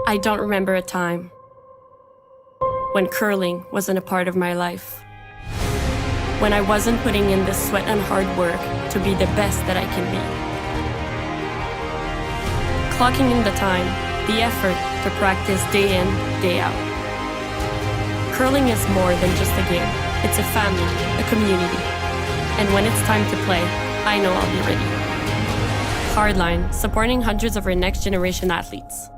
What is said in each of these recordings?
I don't remember a time when curling wasn't a part of my life. When I wasn't putting in the sweat and hard work to be the best that I can be. Clocking in the time, the effort to practice day in, day out. Curling is more than just a game. It's a family, a community. And when it's time to play, I know I'll be ready. Hardline, supporting hundreds of our next generation athletes.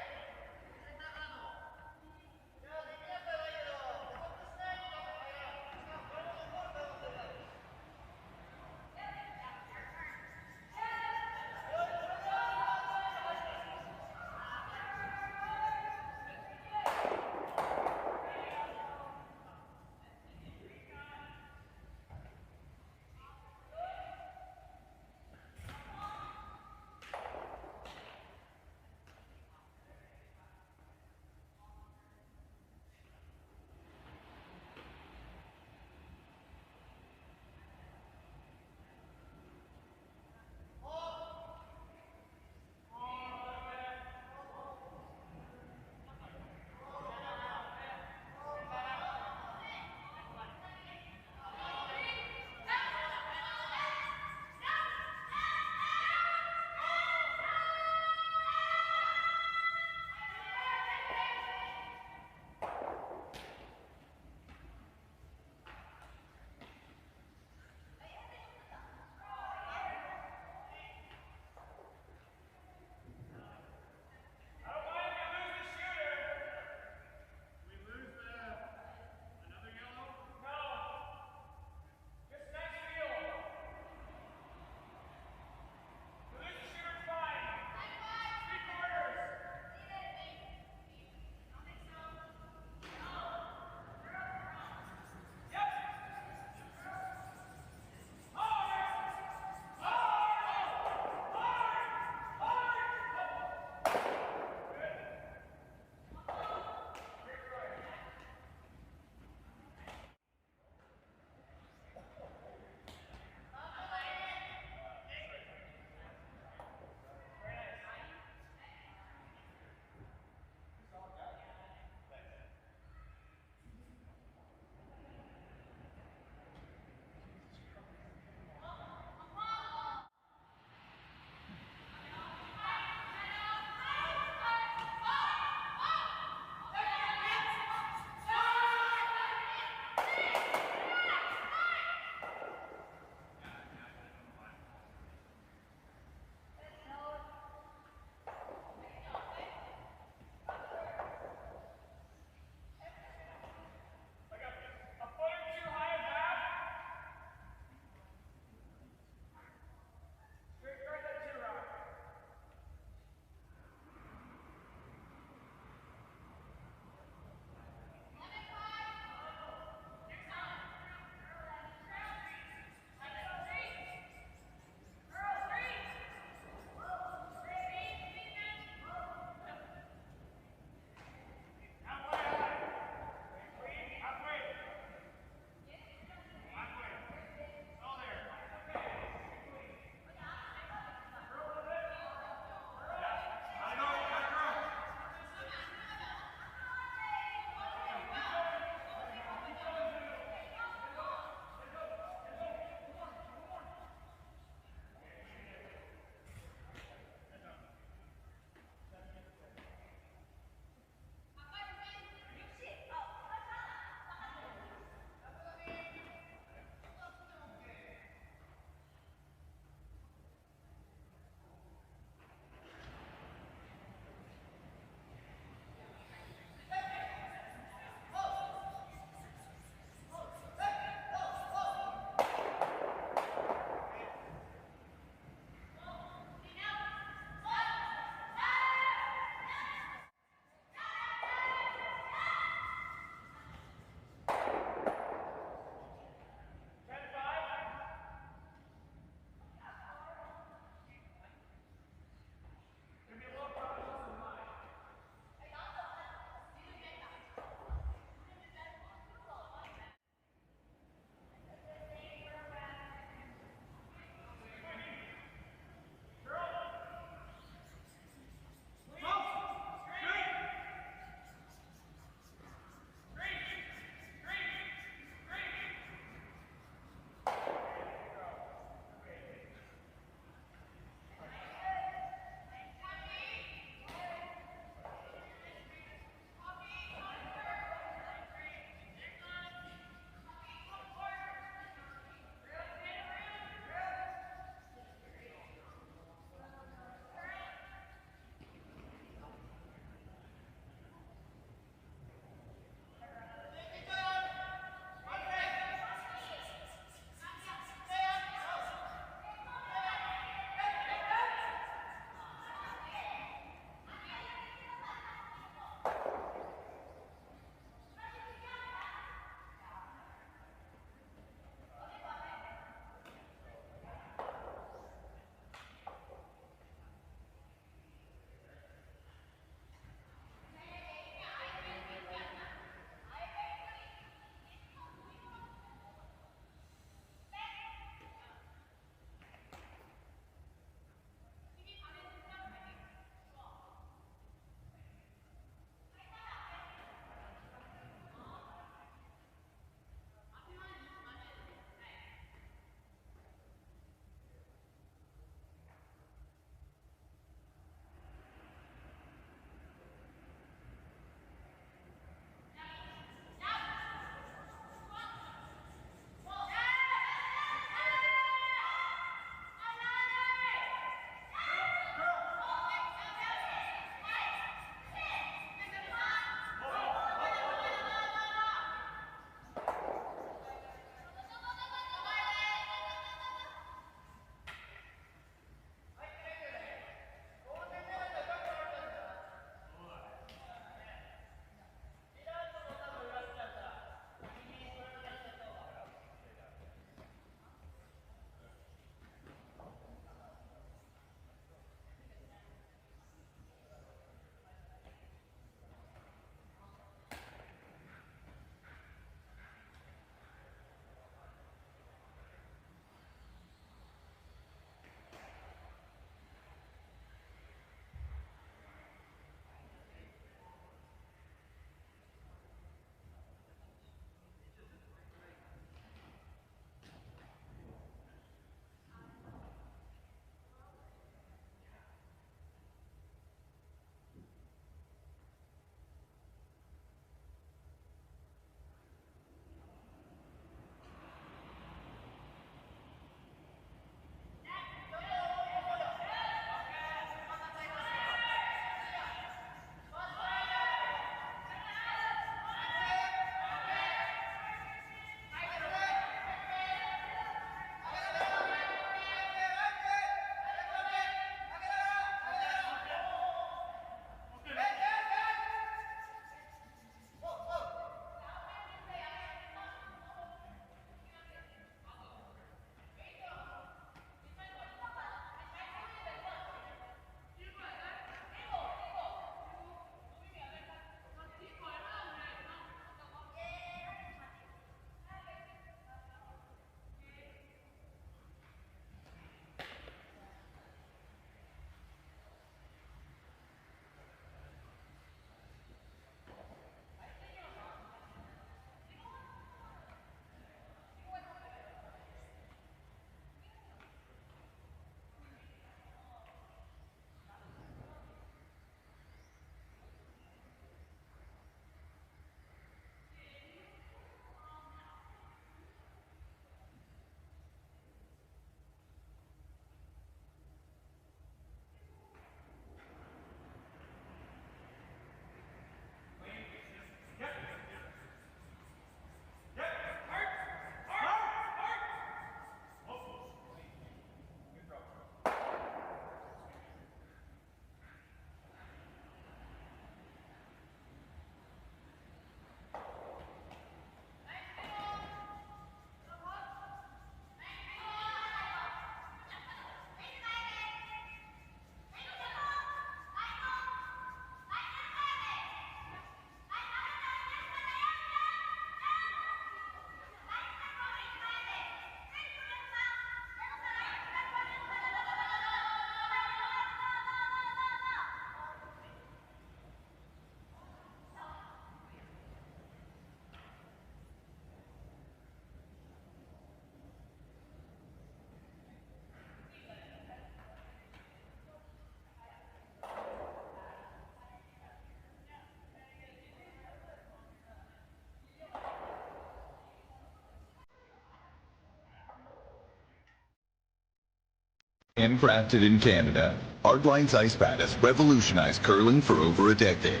Handcrafted in Canada, Hardline's ice pad has revolutionized curling for over a decade.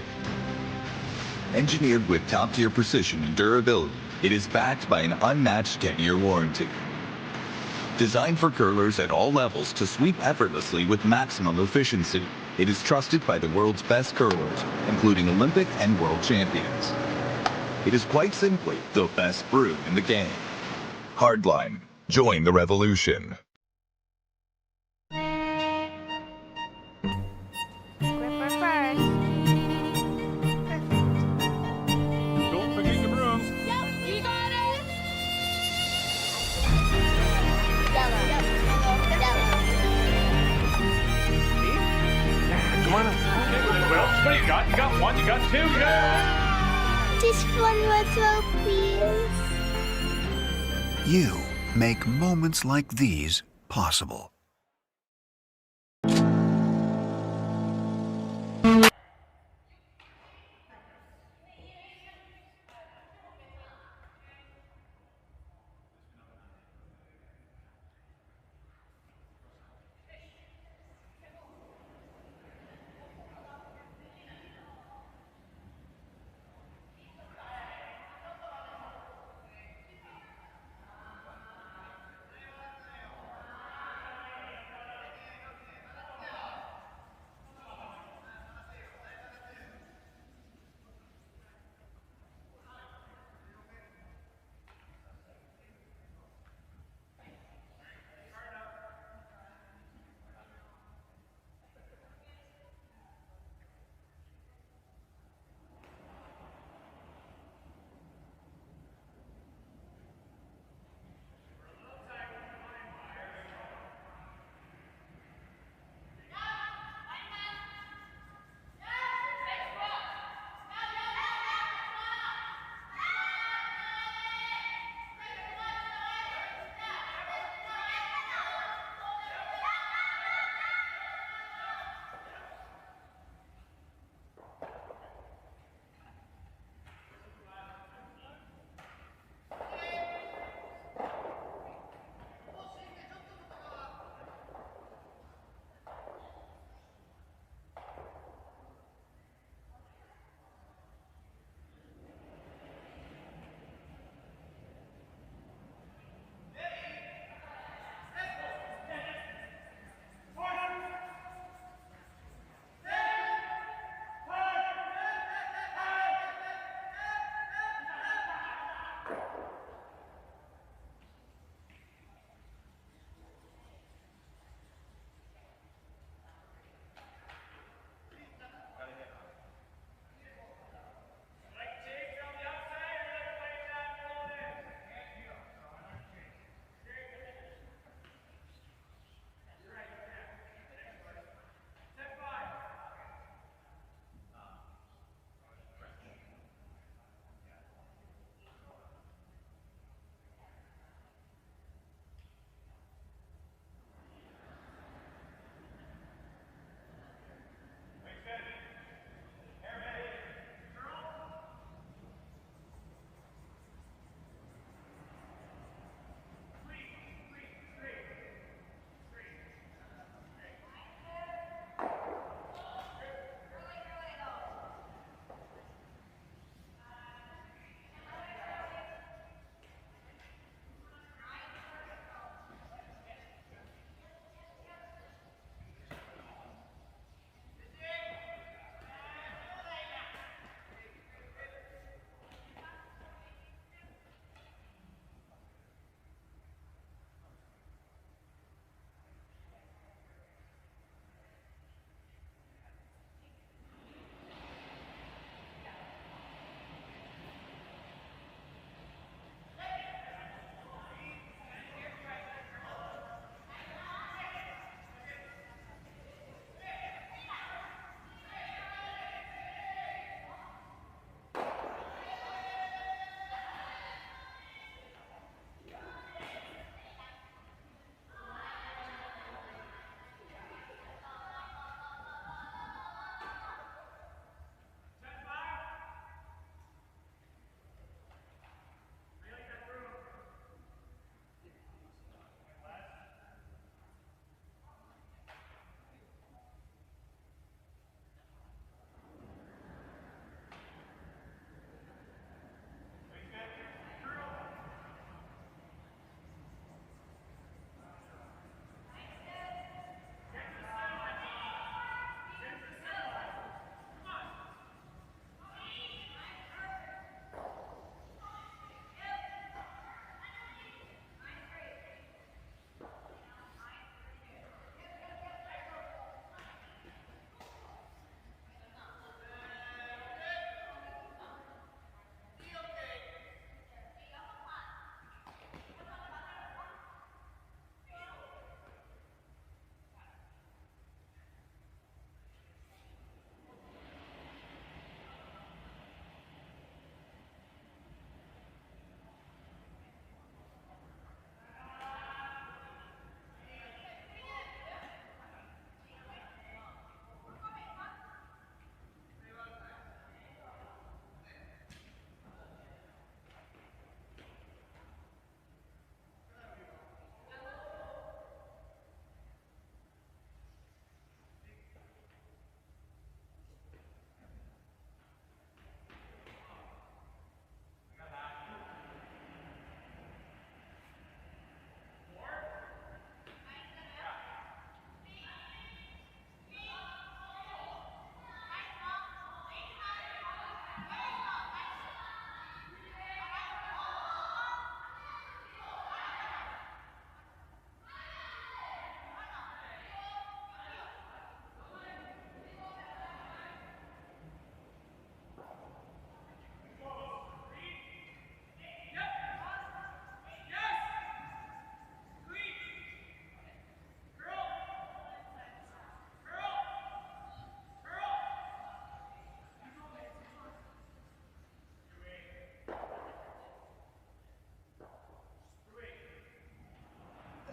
Engineered with top-tier precision and durability, it is backed by an unmatched 10-year warranty. Designed for curlers at all levels to sweep effortlessly with maximum efficiency, it is trusted by the world's best curlers, including Olympic and world champions. It is quite simply the best brew in the game. Hardline. Join the revolution. Gripper first. Don't forget the brooms. Yep, you got it. Yellow. Come on. Okay, well, what do you got? You got one, you got two, you got... Just one more throw, please. You make moments like these possible.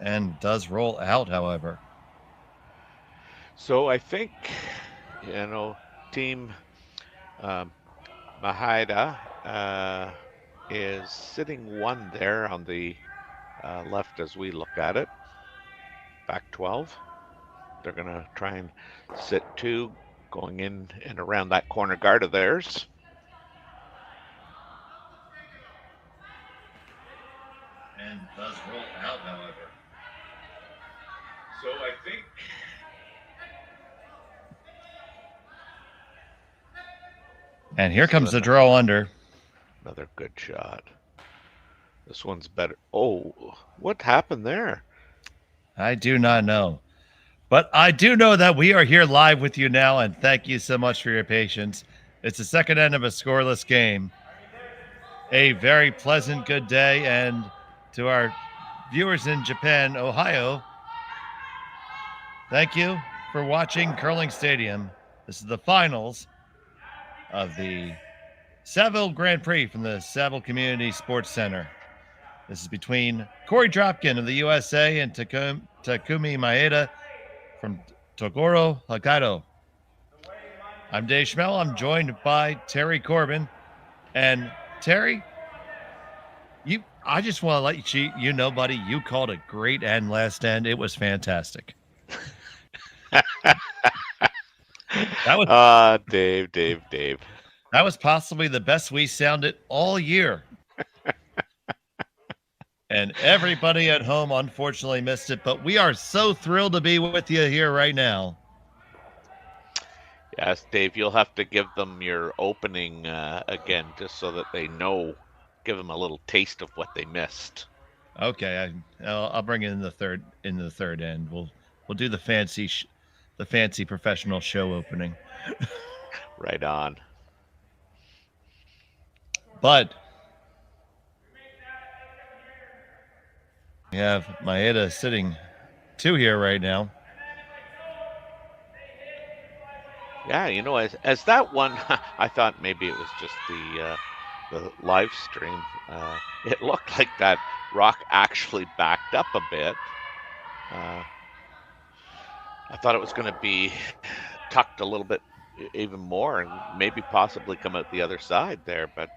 and does roll out, however. So I think, Team Maeda is sitting 1 there on the left as we look at it. Back 12. They're going to try and sit 2 going in and around that corner guard of theirs. And does roll out, however. So I think... And here comes the draw under. Another good shot. This one's better. Oh, what happened there? I do not know. But I do know that we are here live with you now, and thank you so much for your patience. It's the second end of a scoreless game. A very pleasant good day, and to our viewers in Japan, Ohio, thank you for watching Curling Stadium. This is the finals of the Saville Grand Prix from the Saville Community Sports Center. This is between Korey Dropkin of the USA and Takumi Maeda from Tokoro, Hokkaido. I'm Dave Schmel. I'm joined by Terry Corbin. And Terry, I just want to let you know, buddy, you called a great end last end. It was fantastic. That was Dave. That was possibly the best we sounded all year. And everybody at home unfortunately missed it, but we are so thrilled to be with you here right now. Yes, Dave, you'll have to give them your opening again, just so that they know. Give them a little taste of what they missed. Okay, I'll bring it in the third end. We'll do the fancy professional show opening. Right on. But we have Maeda sitting 2 here right now. Yeah, as that one, I thought maybe it was just the live stream. It looked like that rock actually backed up a bit. I thought it was going to be tucked a little bit even more and maybe possibly come out the other side there, but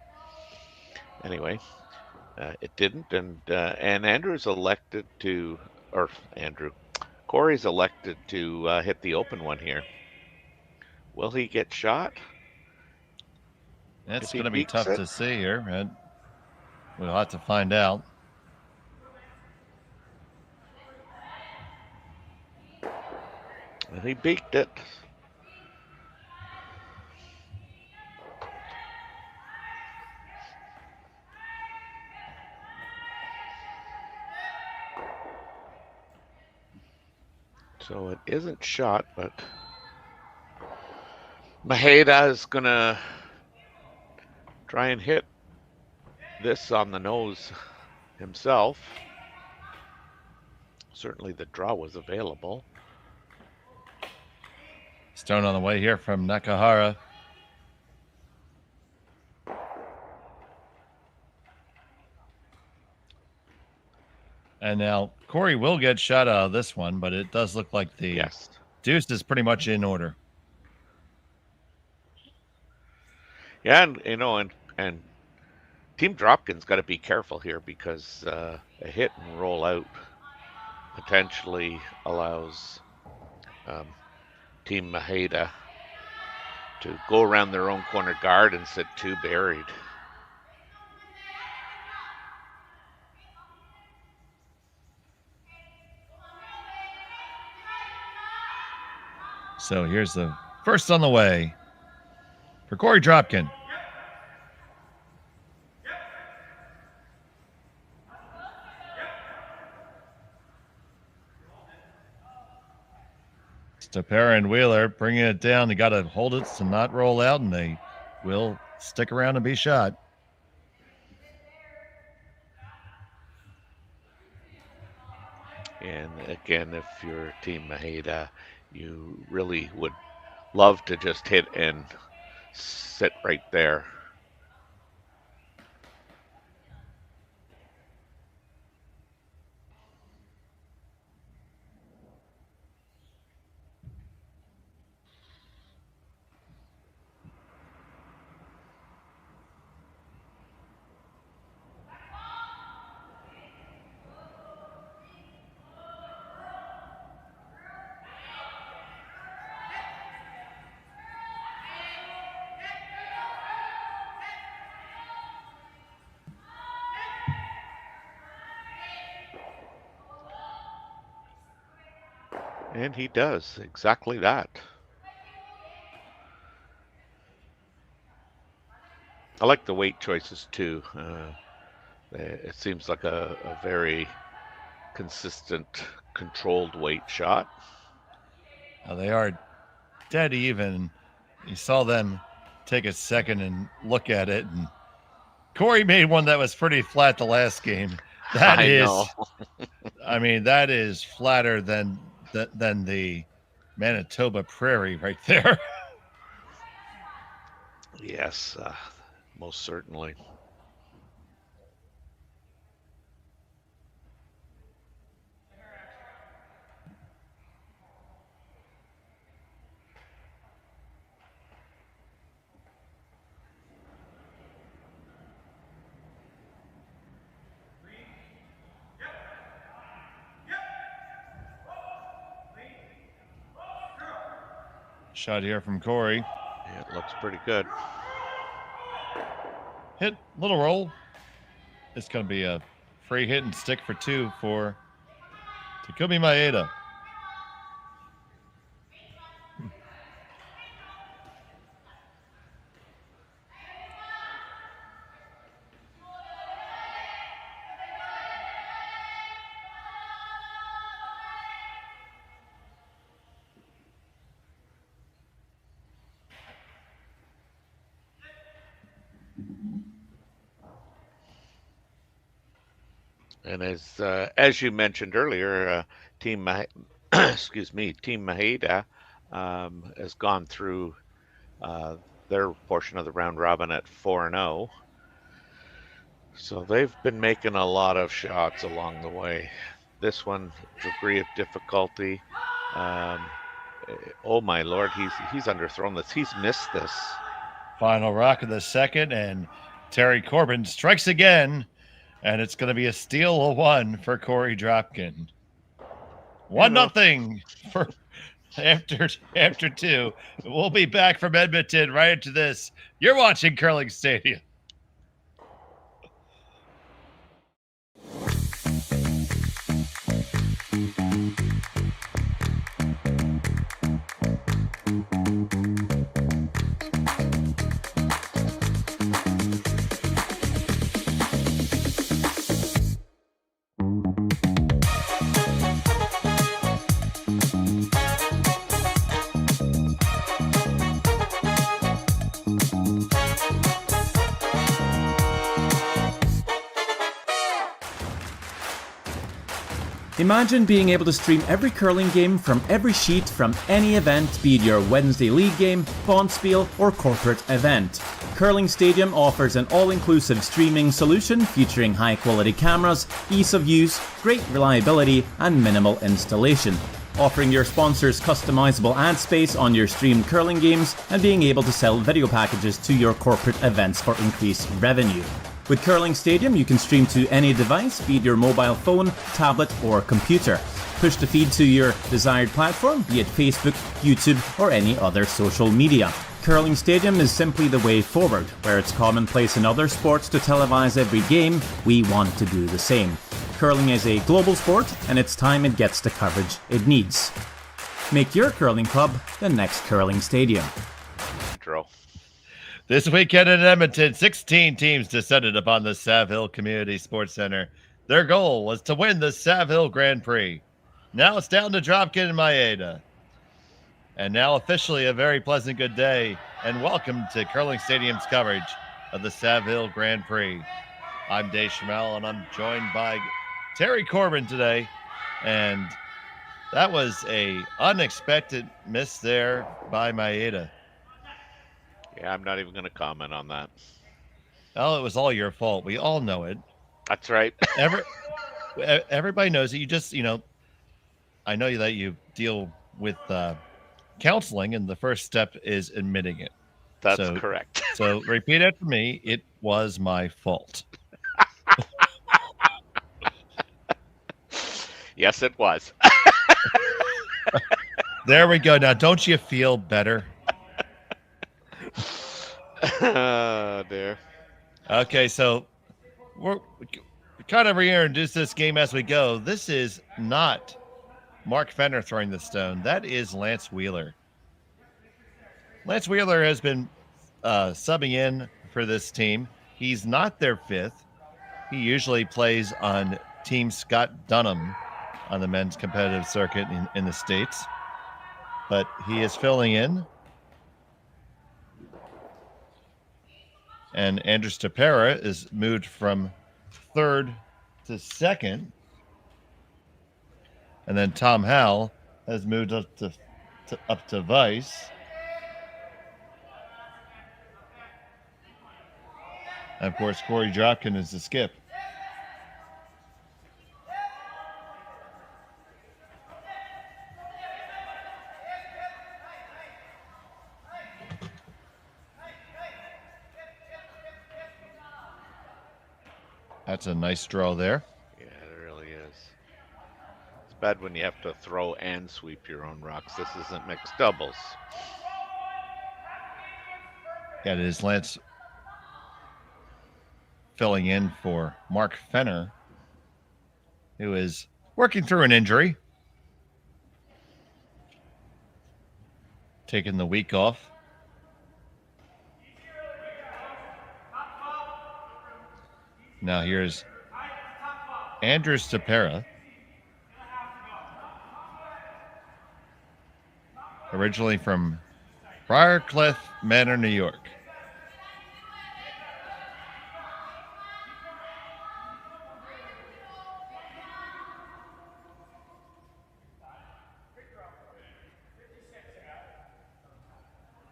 anyway, it didn't. And Korey's elected to hit the open one here. Will he get shot? That's going to be tough to see here. And we'll have to find out. And he beaked it. So it isn't shot, but Maeda is going to try and hit this on the nose himself. Certainly the draw was available. Stone on the way here from Nakahara. And now Korey will get shot out of this one, but it does look like the deuce is pretty much in order. Yeah, and Team Dropkin's got to be careful here because a hit and roll out potentially allows Team Maeda to go around their own corner guard and sit 2 buried. So here's the first on the way for Korey Dropkin. Stepera and Wheeler bringing it down. They got to hold it to not roll out, and they will stick around and be shot. And again, if you're Team Maeda, you really would love to just hit and sit right there. And he does exactly that. I like the weight choices too. It seems like a very consistent, controlled weight shot. They are dead even. You saw them take a second and look at it, and Korey made one that was pretty flat the last game. That is flatter than the Manitoba Prairie right there. Yes, most certainly. Shot here from Korey. Yeah, it looks pretty good. Hit, little roll. It's going to be a free hit and stick for 2 for Takumi Maeda. And as you mentioned earlier, Team Maeda has gone through their portion of the round robin at 4-0. So they've been making a lot of shots along the way. This one, degree of difficulty. Oh my lord, he's underthrown this. He's missed this. Final rock of the second, and Terry Corbin strikes again. And it's going to be a steal of 1 for Korey Dropkin. 1-0 for after 2. We'll be back from Edmonton right into this. You're watching Curling Stadium. Imagine being able to stream every curling game from every sheet from any event, be it your Wednesday league game, bonspiel, or corporate event. Curling Stadium offers an all-inclusive streaming solution featuring high-quality cameras, ease of use, great reliability, and minimal installation. Offering your sponsors customizable ad space on your streamed curling games and being able to sell video packages to your corporate events for increased revenue. With Curling Stadium, you can stream to any device, be it your mobile phone, tablet, or computer. Push the feed to your desired platform, be it Facebook, YouTube, or any other social media. Curling Stadium is simply the way forward. Where it's commonplace in other sports to televise every game, we want to do the same. Curling is a global sport, and it's time it gets the coverage it needs. Make your curling club the next Curling Stadium. This weekend in Edmonton, 16 teams descended upon the Saville Community Sports Center. Their goal was to win the Saville Grand Prix. Now it's down to Dropkin and Maeda. And now officially a very pleasant good day, and welcome to Curling Stadium's coverage of the Saville Grand Prix. I'm Dave Schmel, and I'm joined by Terry Corbin today. And that was a unexpected miss there by Maeda. Yeah, I'm not even going to comment on that. Oh, it was all your fault. We all know it. That's right. Everybody knows it. You just, I know that you deal with counseling, and the first step is admitting it. That's correct. So repeat after me. It was my fault. Yes, it was. There we go. Now, don't you feel better? Oh, dear. Okay, so we kind of reintroduce this game as we go. This is not Mark Fenner throwing the stone. That is Lance Wheeler. Lance Wheeler has been subbing in for this team. He's not their fifth. He usually plays on Team Scott Dunham on the men's competitive circuit in the States. But he is filling in. And Andrew Stapera is moved from third to second. And then Tom Howell has moved up to vice. And of course, Korey Dropkin is the skip. That's a nice draw there. Yeah, it really is. It's bad when you have to throw and sweep your own rocks. This isn't mixed doubles. Yeah, it is Lance filling in for Mark Fenner, who is working through an injury. Taking the week off. Now here's Andrew Stapera. Originally from Briarcliff Manor, New York.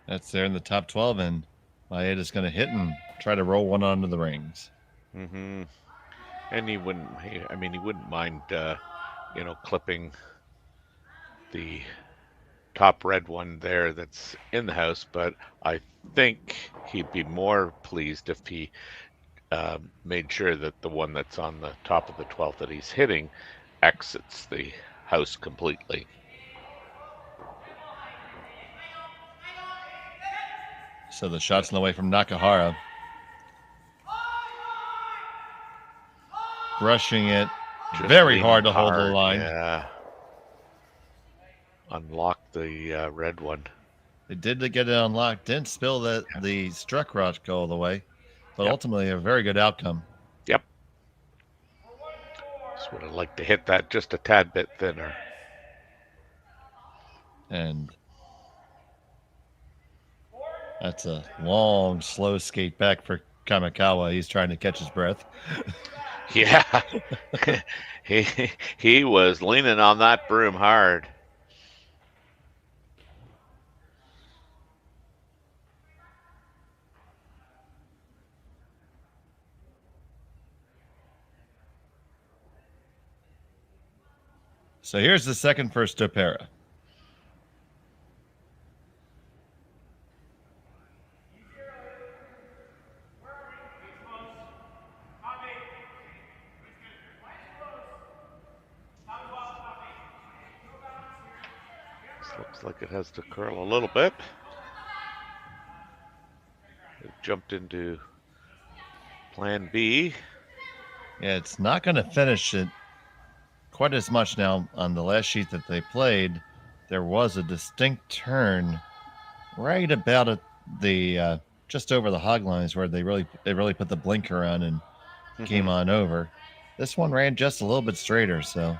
That's there in the top 12, and Maeda's going to hit and try to roll one onto the rings. Mm-hmm. And he wouldn't mind, clipping the top red one there that's in the house, but I think he'd be more pleased if he made sure that the one that's on the top of the 12th that he's hitting exits the house completely. So the shot's on the way from Nakahara. Brushing it Just very hard to hold the line. Yeah. Unlock the red one. They did get it unlocked. Didn't spill the struck rock all the way, but ultimately a very good outcome. Yep. Just would have liked to hit that just a tad bit thinner. And that's a long, slow skate back for Kamikawa. He's trying to catch his breath. Yeah. he was leaning on that broom hard. So here's the second for Stapera. Looks like it has to curl a little bit. It jumped into plan B. Yeah, it's not going to finish it quite as much now. On the last sheet that they played, there was a distinct turn right about at the just over the hog lines where they really put the blinker on and came on over. This one ran just a little bit straighter, so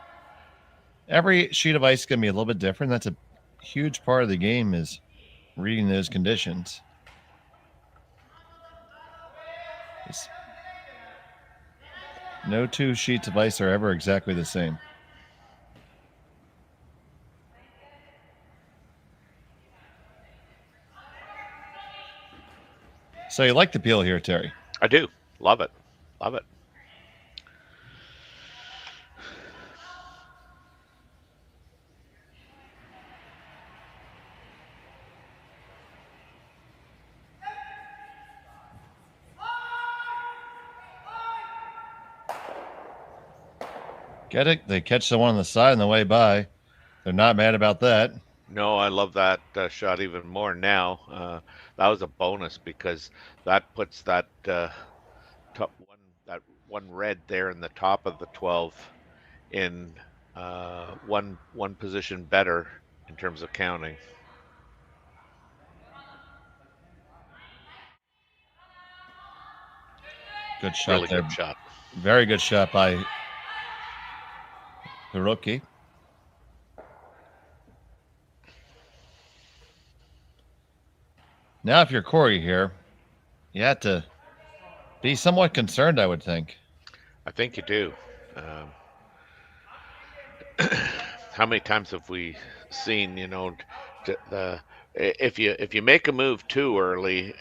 every sheet of ice is going to be a little bit different. That's a huge part of the game, is reading those conditions. No two sheets of ice are ever exactly the same. So you like the peel here, Terry? I do. Love it. Love it. Get it? They catch the one on the side on the way by. They're not mad about that. No, I love that shot even more now. That was a bonus because that puts that top one, that one red there in the top of the 12 in one position better in terms of counting. Good shot Really there. good shot. Very good shot by Hiroki. Now, if you're Korey here, you have to be somewhat concerned, I would think. I think you do. How many times have we seen, if you make a move too early,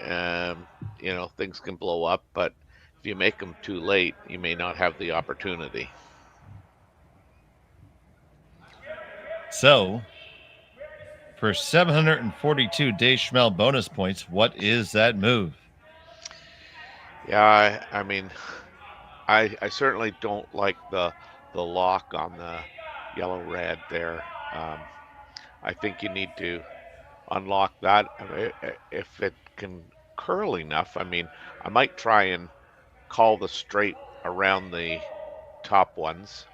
things can blow up. But if you make them too late, you may not have the opportunity. So, for 742 day Schmel bonus points, what is that move? Yeah, I mean, I certainly don't like the lock on the yellow-red there. I think you need to unlock that. If it can curl enough, I mean, I might try and call the straight around the top ones.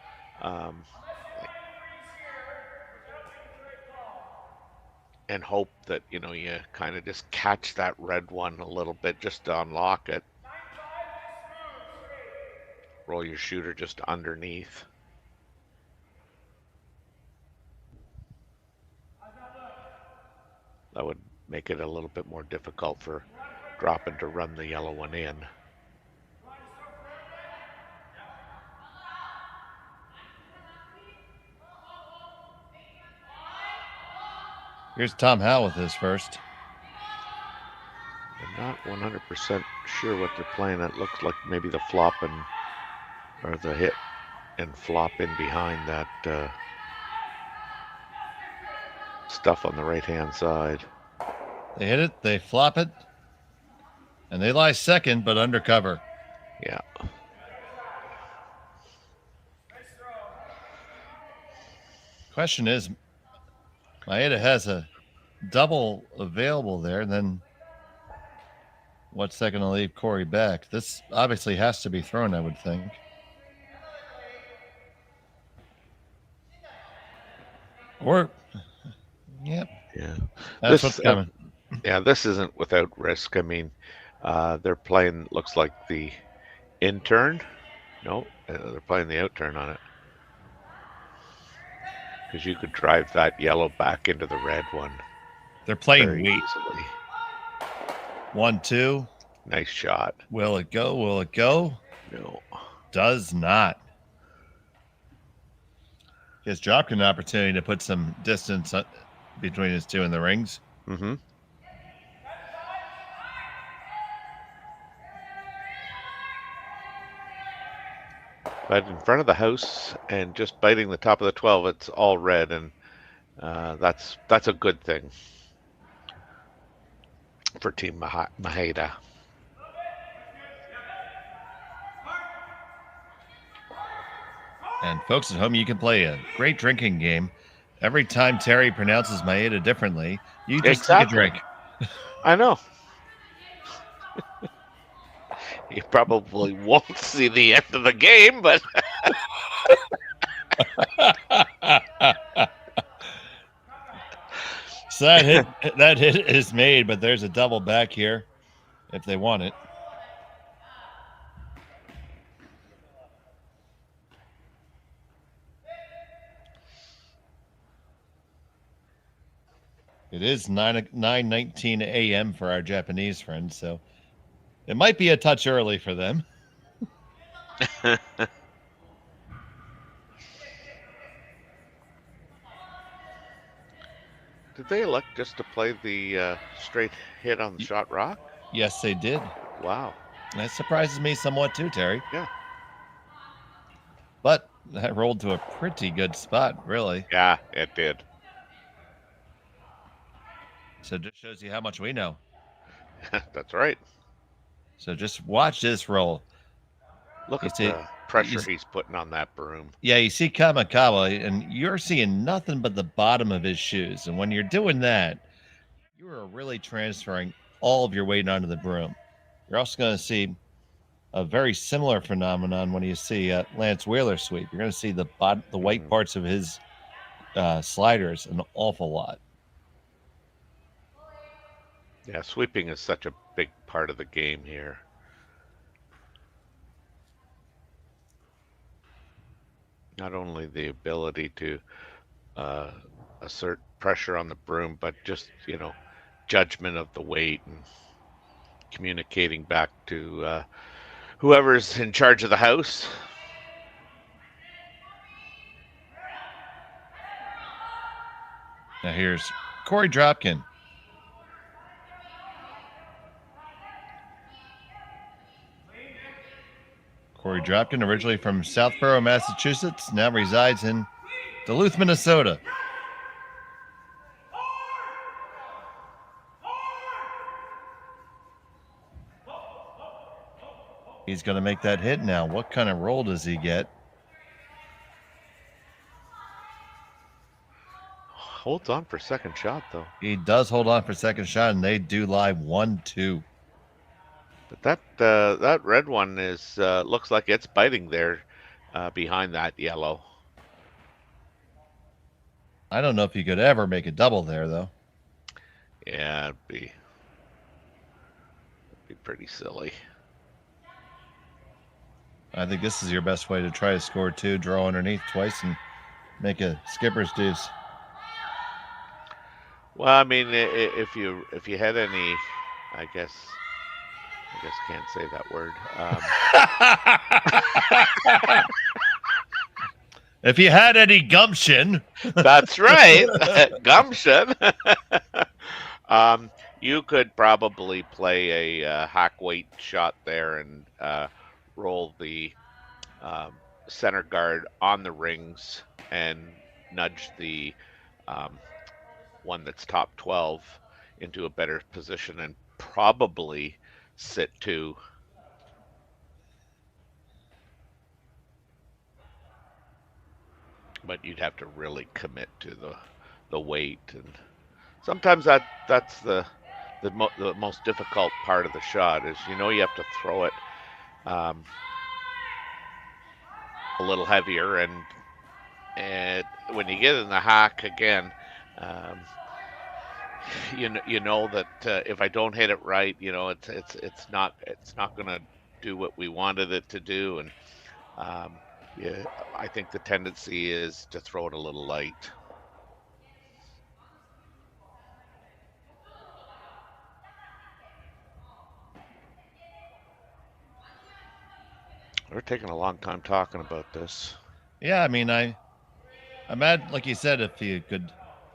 And hope that, you kind of just catch that red one a little bit just to unlock it. Roll your shooter just underneath. That would make it a little bit more difficult for Dropkin to run the yellow one in. Here's Tom Howell with his first. I'm not 100% sure what they're playing. It looks like maybe the flop or the hit and flop in behind that stuff on the right-hand side. They hit it, they flop it, and they lie second, but under cover. Yeah. Question is, Maeda has a double available there, then what's that going to leave Korey back? This obviously has to be thrown, I would think. Or, yep. Yeah. That's what's coming. Yeah, this isn't without risk. I mean, they're playing, looks like the in-turn. No, they're playing the out-turn on it. Because you could drive that yellow back into the red one. They're playing very wheat. Easily. 1-2. Nice shot. Will it go? Will it go? No. Does not. Gives Dropkin an opportunity to put some distance between his two in the rings. Mm-hmm. But in front of the house and just biting the top of the 12, it's all red, and that's a good thing for Team Maeda. And folks at home, you can play a great drinking game. Every time Terry pronounces Maeda differently, you just take a drink. I know. You probably won't see the end of the game, but so that hit is made, but there's a double back here if they want it. It is 9:19 a.m. for our Japanese friends, so it might be a touch early for them. Did they elect just to play the straight hit on the shot rock? Yes, they did. Wow. That surprises me somewhat too, Terry. Yeah. But that rolled to a pretty good spot, really. Yeah, it did. So it just shows you how much we know. That's right. So just watch this roll. Look at the pressure he's putting on that broom. Yeah, you see Kamikawa, and you're seeing nothing but the bottom of his shoes. And when you're doing that, you are really transferring all of your weight onto the broom. You're also going to see a very similar phenomenon when you see Lance Wheeler sweep. You're going to see the white parts of his sliders an awful lot. Yeah, sweeping is such a big part of the game here. Not only the ability to assert pressure on the broom, but just, judgment of the weight and communicating back to whoever's in charge of the house. Now here's Korey Dropkin. Korey Dropkin, originally from Southborough, Massachusetts, now resides in Duluth, Minnesota. He's going to make that hit now. What kind of roll does he get? Holds on for second shot, though. He does hold on for second shot, and they do live 1-2. But that red one is looks like it's biting there behind that yellow. I don't know if you could ever make a double there, though. Yeah, it'd be pretty silly. I think this is your best way to try to score 2, draw underneath twice, and make a skipper's deuce. Well, I mean, if you had any, I guess can't say that word. If you had any gumption. That's right. Gumption. You could probably play a hack weight shot there and roll the center guard on the rings and nudge the one that's top 12 into a better position and probably sit 2. But you'd have to really commit to the weight, and sometimes that's the most difficult part of the shot is you have to throw it a little heavier, and when you get in the hack again, you know that if I don't hit it right, it's not going to do what we wanted it to do, and yeah, I think the tendency is to throw it a little light. We're taking a long time talking about this. Yeah, I mean, I'm mad, like you said, if you could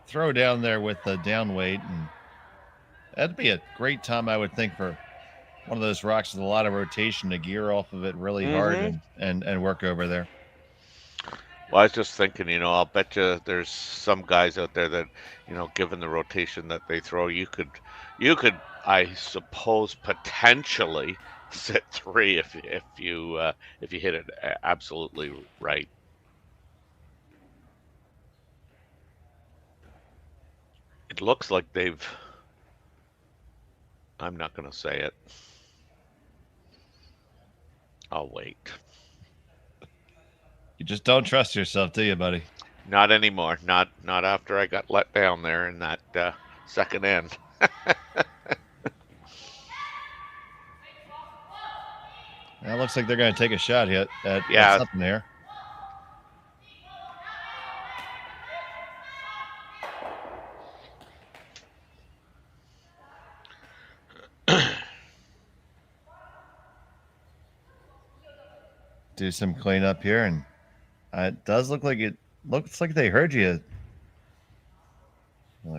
throw down there with the down weight, and that'd be a great time, I would think, for one of those rocks with a lot of rotation to gear off of it really hard and work over there. Well, I was just thinking, I'll bet you there's some guys out there that, given the rotation that they throw, you could, I suppose, potentially sit 3 if you hit it absolutely right. It looks like I'm not going to say it. I'll wait. You just don't trust yourself, do you, buddy? Not anymore. Not after I got let down there in that second end. It looks like they're going to take a shot at something here. Do some cleanup here, and it does look like they heard you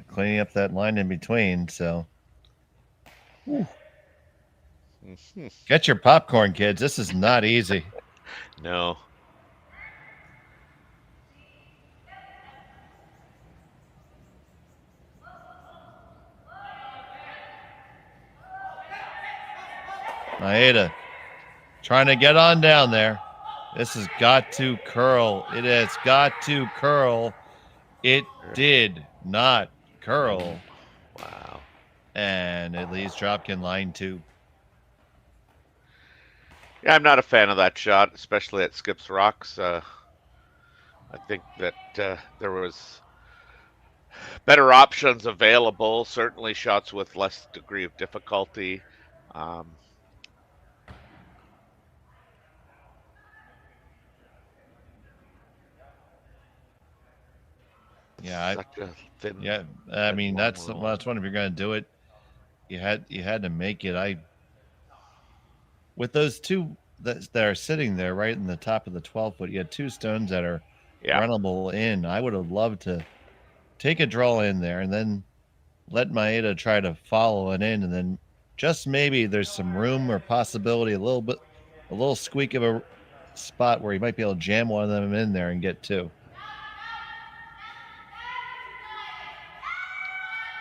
cleaning up that line in between. So, get your popcorn, kids. This is not easy. No. Maeda trying to get on down there. This has got to curl. It has got to curl. It did not curl. Wow. And it leaves Dropkin line 2. Yeah, I'm not a fan of that shot, especially at Skips Rocks. I think that there was better options available. Certainly, shots with less degree of difficulty. Yeah, Such a thin. yeah. I thin mean, one that's roll. one. If you're going to do it, you had to make it. With those two that are sitting there right in the top of the 12 foot, you had two stones that are Yeah. runnable in. I would have loved to take a draw in there and then let Maeda try to follow it in, and then just maybe there's some room or possibility, a little squeak of a spot where he might be able to jam one of them in there and get two.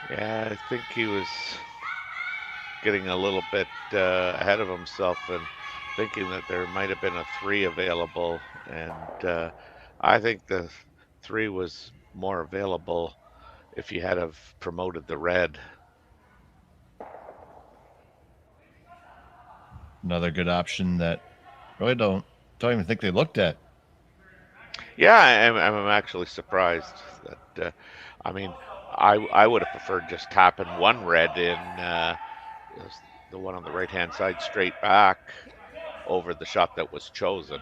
Yeah, I think he was getting a little bit ahead of himself and thinking that there might have been a 3 available, and I think the 3 was more available if you had have promoted the red. Another good option that really don't even think they looked at. Yeah, I'm actually surprised that. I mean, I would have preferred just tapping one red in the one on the right hand side straight back over the shot that was chosen.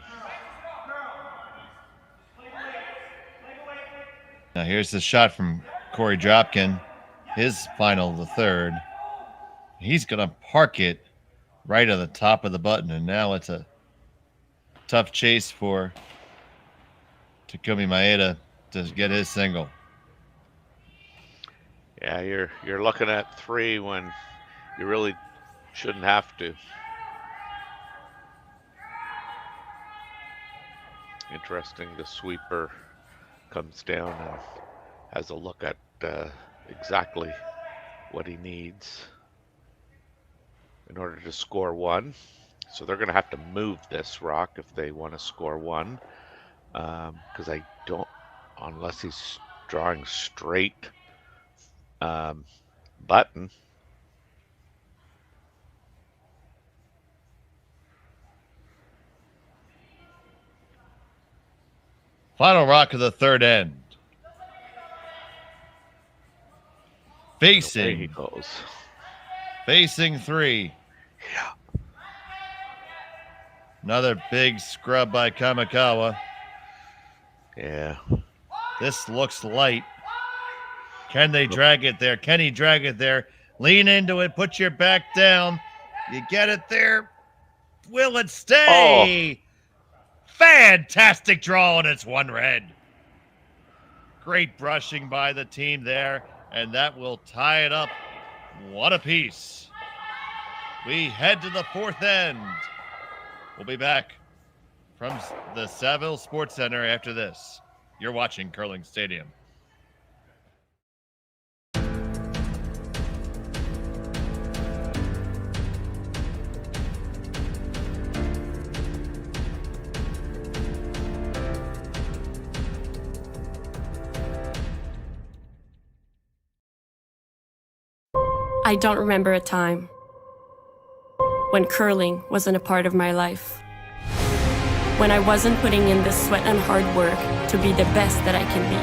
Now here's the shot from Korey Dropkin, his final, the third. He's gonna park it right at the top of the button, and now it's a tough chase for Takumi Maeda to get his single. Yeah, you're looking at 3 when you really shouldn't have to. Interesting, the sweeper comes down and has a look at exactly what he needs in order to score 1. So they're going to have to move this rock if they want to score 1, because I don't, unless he's drawing straight button. Final rock of the third end. Away he goes. Facing 3. Yeah. Another big scrub by Kamikawa. Yeah. This looks light. Can they drag it there? Can he drag it there? Lean into it. Put your back down. You get it there. Will it stay? Fantastic draw, and it's 1 red. Great brushing by the team there, and that will tie it up 1 apiece. We head to the 4th end. We'll be back from the Saville Sports Center after this. You're watching Curling Stadium. I don't remember a time when curling wasn't a part of my life. When I wasn't putting in the sweat and hard work to be the best that I can be.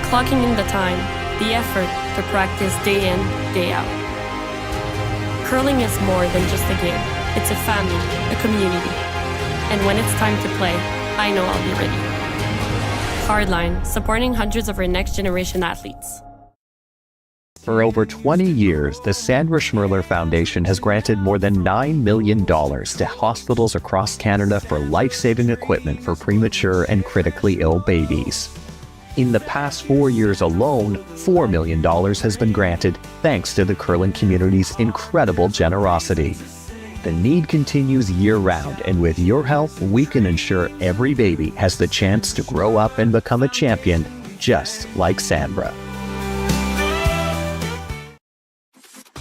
Clocking in the time, the effort to practice day in, day out. Curling is more than just a game. It's a family, a community. And when it's time to play, I know I'll be ready. Hardline, supporting hundreds of our next generation athletes. For over 20 years, the Sandra Schmerler Foundation has granted more than $9 million to hospitals across Canada for life-saving equipment for premature and critically ill babies. In the past 4 years alone, $4 million has been granted thanks to the curling community's incredible generosity. The need continues year-round, and with your help, we can ensure every baby has the chance to grow up and become a champion, just like Sandra.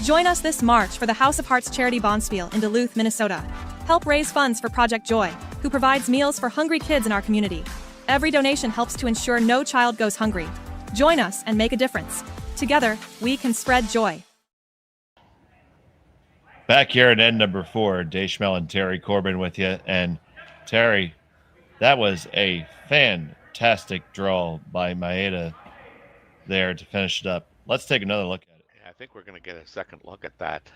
Join us this March for the House of Hearts Charity Bonspiel in Duluth, Minnesota. Help raise funds for Project Joy, who provides meals for hungry kids in our community. Every donation helps to ensure no child goes hungry. Join us and make a difference. Together, we can spread joy. Back here at end number 4, Schmel and Terry Corbin with you. And Terry, that was a fantastic draw by Maeda there to finish it up. Let's take another look at it. Yeah, I think we're going to get a second look at that.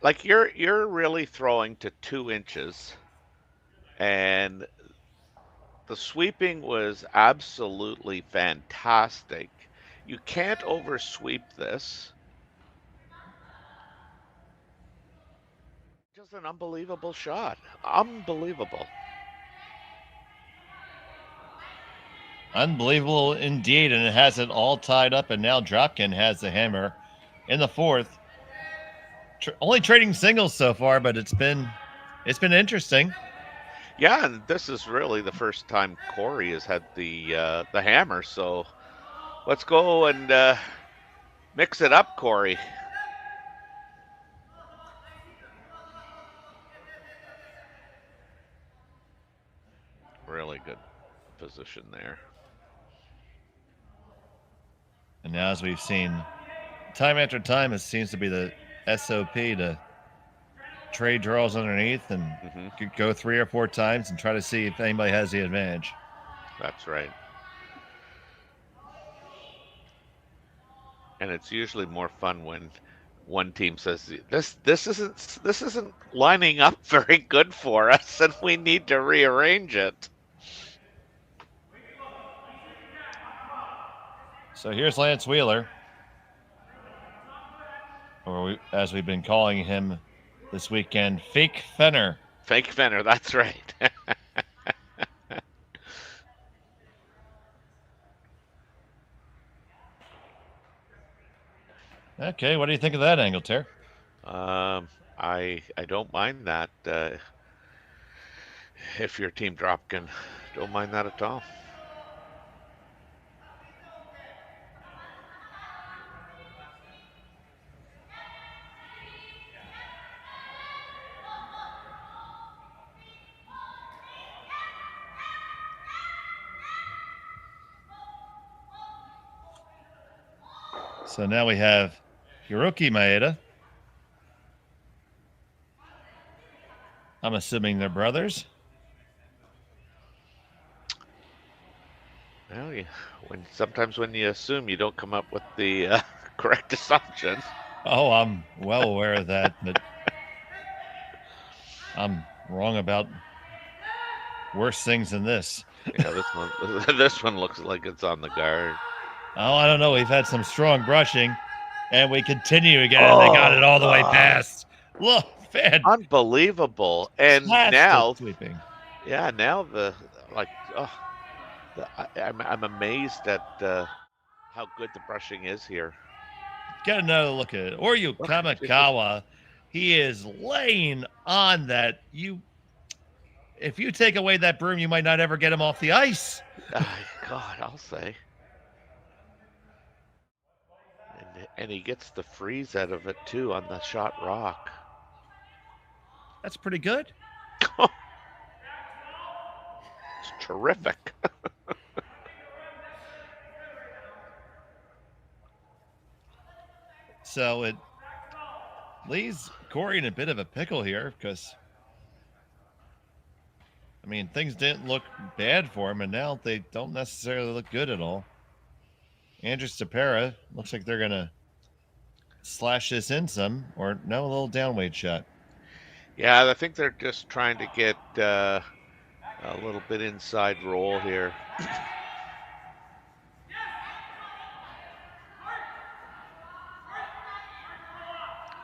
Like you're really throwing to 2 inches, and the sweeping was absolutely fantastic. You can't oversweep this. Just an unbelievable shot. Unbelievable. Unbelievable indeed, and it has it all tied up, and now Dropkin has the hammer in the 4th. Only trading singles so far, but it's been interesting. Yeah, and this is really the first time Korey has had the hammer, so let's go and mix it up, Korey. Really good position there. And now, as we've seen time after time, it seems to be the SOP to trade draws underneath and go 3 or 4 times and try to see if anybody has the advantage. That's right. And it's usually more fun when one team says this isn't lining up very good for us, and we need to rearrange it. So here's Lance Wheeler, or as we've been calling him this weekend, Fake Fenner. Fake Fenner, that's right. Okay, what do you think of that angle, Ter? I don't mind that. If your team Dropkin, don't mind that at all. So now we have Hiroki Maeda. I'm assuming they're brothers. Well, sometimes when you assume, you don't come up with the correct assumption. Oh, I'm well aware of that, but I'm wrong about worse things than this. Yeah, this one looks like it's on the guard. Oh, I don't know. We've had some strong brushing, and we continue again. And they got it all the way past. Look, man. Unbelievable. And now sweeping. Yeah, now I'm amazed at how good the brushing is here. Get another look at it. Oryu Kamikawa, he is laying on that. If you take away that broom, you might not ever get him off the ice. God, I'll say. And he gets the freeze out of it too on the shot rock. That's pretty good. It's terrific. So it leaves Korey in a bit of a pickle here because, I mean, things didn't look bad for him, and now they don't necessarily look good at all. Andrew Stapera looks like they're going to slash this in some, or no, a little downweight shot. Yeah, I think they're just trying to get a little bit inside roll here.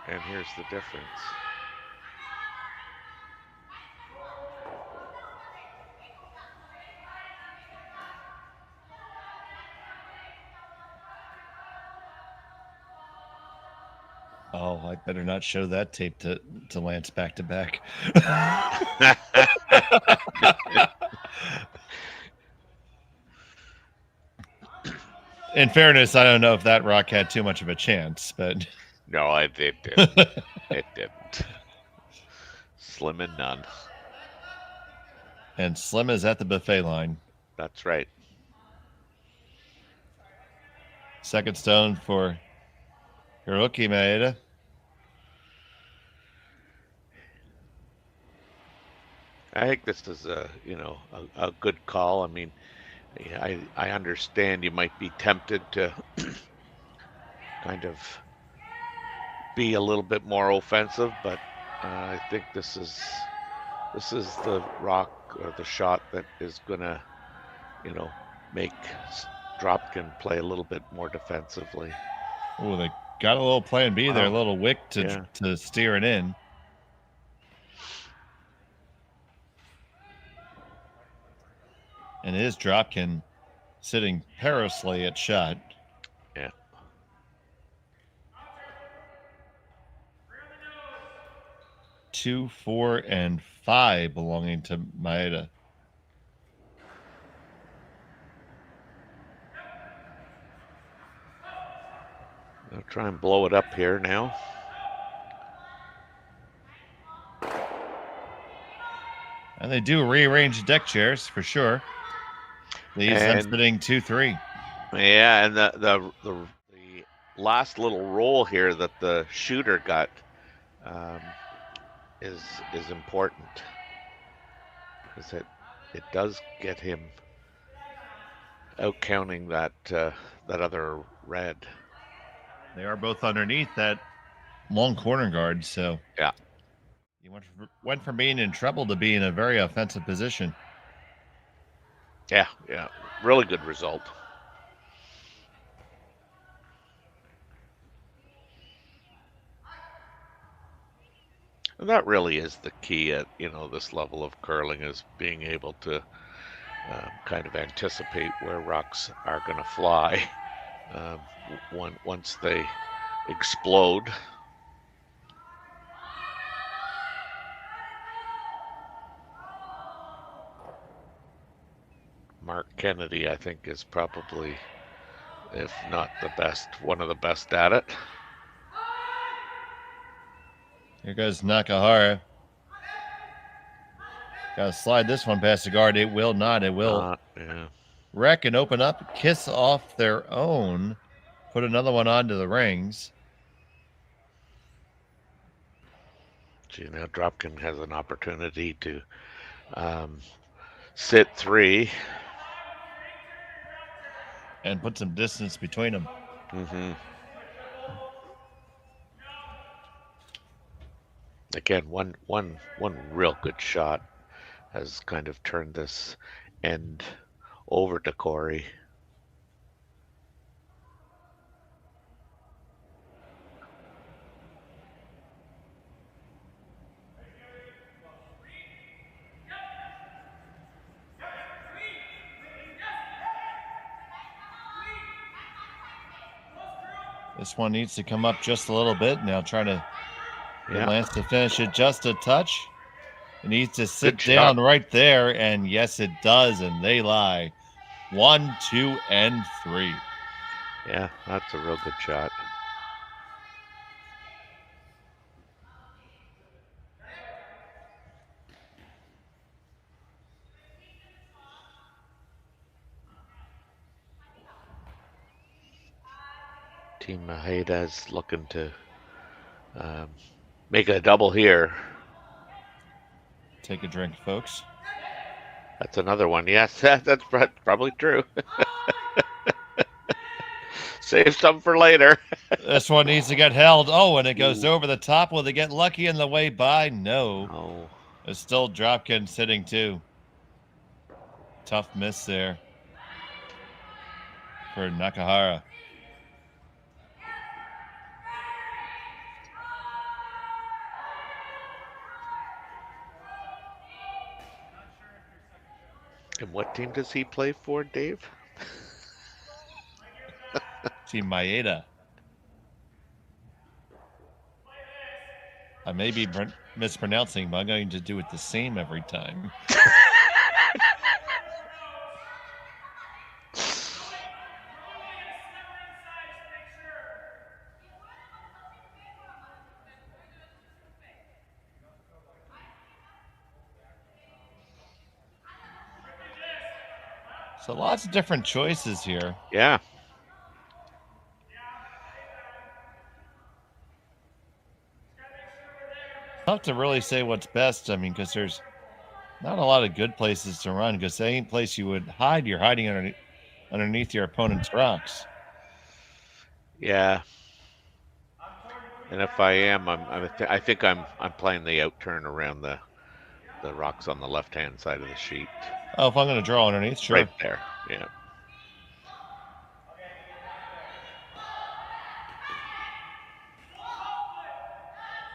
And here's the difference. Oh, I better not show that tape to Lance back to back. In fairness, I don't know if that rock had too much of a chance, but no, it didn't. It didn't. Slim and none. And Slim is at the buffet line. That's right. Second stone for Hiroki Maeda. I think this is a a good call. I mean, I understand you might be tempted to kind of be a little bit more offensive, but I think this is the rock or the shot that is gonna make Dropkin play a little bit more defensively. Oh, they got a little plan B there, a Wow. little wick to steer it in. And it is Dropkin sitting perilously at shot. Yeah. Two, 4, and 5 belonging to Maeda. I'll try and blow it up here now. And they do rearrange deck chairs for sure. These are sitting 2-3. Yeah, and the last little roll here that the shooter got is important, because it does get him out counting that other red. They are both underneath that long corner guard, so yeah, he went from being in trouble to being in a very offensive position. Yeah, really good result. And that really is the key at this level of curling, is being able to kind of anticipate where rocks are going to fly once they explode. Mark Kennedy, I think, is probably, if not the best, one of the best at it. Here goes Nakahara. Gotta slide this one past the guard. It will not. It will wreck and open up, kiss off their own, put another one onto the rings. Gee, now Dropkin has an opportunity to sit 3. And put some distance between them. Mm-hmm. Again, one real good shot has kind of turned this end over to Korey. This one needs to come up just a little bit. Now trying to get Lance to finish it just a touch. It needs to sit down right there, and yes, it does, and they lie. 1, 2, and 3. Yeah, that's a real good shot. Team Maeda is looking to make a double here. Take a drink, folks. That's another one. Yes, that's probably true. Save some for later. This one needs to get held. Oh, and it goes over the top. Will they get lucky in the way by? No. Oh. It's still Dropkin sitting 2. Tough miss there for Nakahara. And what team does he play for, Dave? Team Maeda. I may be mispronouncing, but I'm going to do it the same every time. So lots of different choices here. Yeah. Tough to really say what's best. I mean, because there's Not a lot of good places to run because any place you would hide, you're hiding underneath your opponent's rocks. Yeah. And if I am, I think I'm playing the out turn around the rocks on the left-hand side of the sheet. Oh, if I'm going to draw underneath, sure. Right there, yeah.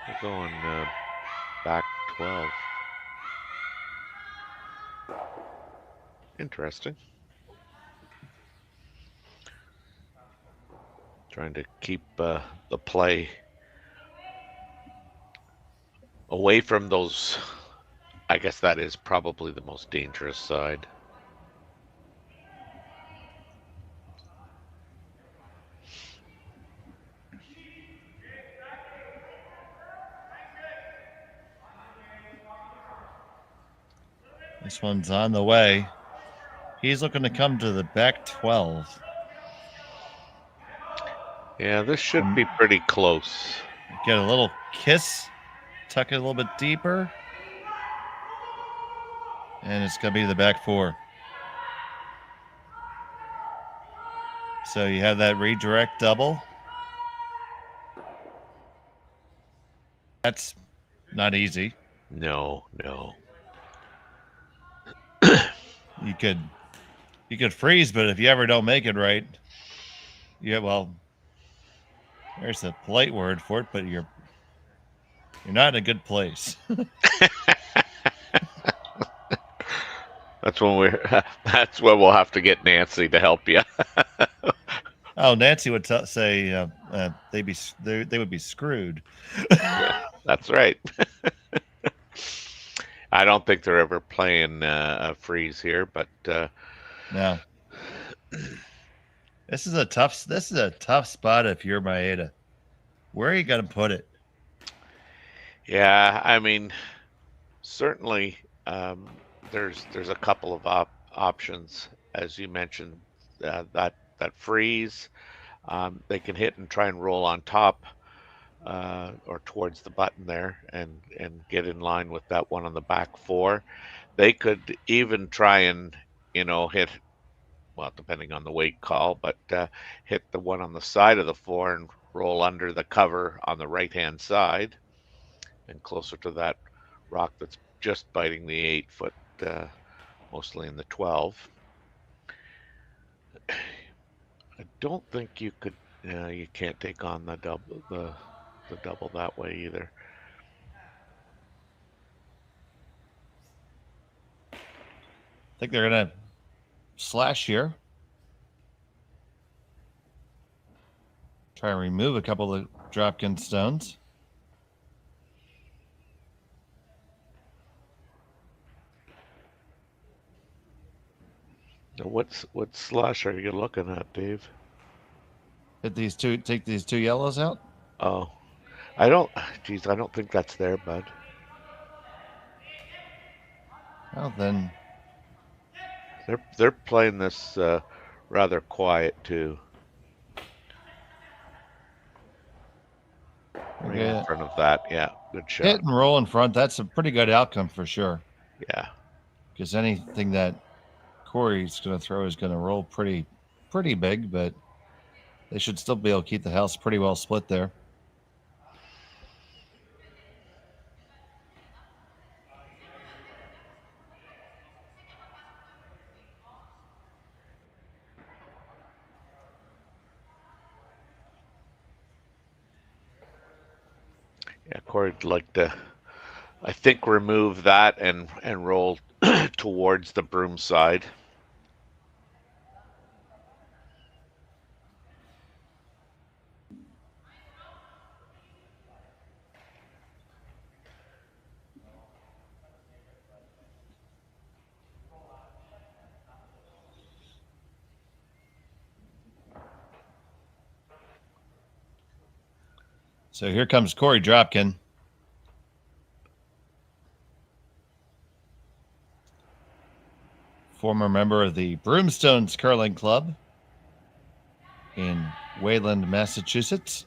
We're going back 12. Interesting. Trying to keep the play away from those. I guess that is probably the most dangerous side. This one's on the way. He's looking to come to the back 12. Yeah, this should be pretty close. Get a little kiss, tuck it a little bit deeper. And it's going to be the back 4. So you have that redirect double. That's not easy. No. You could freeze, but if you ever don't make it right, well, there's a polite word for it, but you're not in a good place. That's when we'll have to get Nancy to help you. Oh, Nancy would say they would be screwed. Yeah, that's right. I don't think they're ever playing a freeze here, but no. This is a tough spot if you're Maeda. Where are you going to put it? Yeah, I mean, certainly there's a couple of options, as you mentioned. That freeze, they can hit and try and roll on top or towards the button there and get in line with that one on the back 4. They could even try and hit, well, depending on the weight call, but hit the one on the side of the 4 and roll under the cover on the right-hand side and closer to that rock that's just biting the 8 foot, mostly in the 12. I don't think you could. You can't take on the double that way either. I think they're gonna slash here. Try and remove a couple of Dropkin stones. What slash are you looking at, Dave? Take these two yellows out. Oh, I don't think that's there, bud. Well, then they're playing this rather quiet too. Right in front of that, yeah, good shot. Hit and roll in front. That's a pretty good outcome for sure. Yeah, because anything that Korey's going to throw is going to roll pretty big, but they should still be able to keep the house pretty well split there. Yeah, Korey'd like to, I think, remove that and roll towards the broom side. So here comes Korey Dropkin. Former member of the Broomstones Curling Club in Wayland, Massachusetts.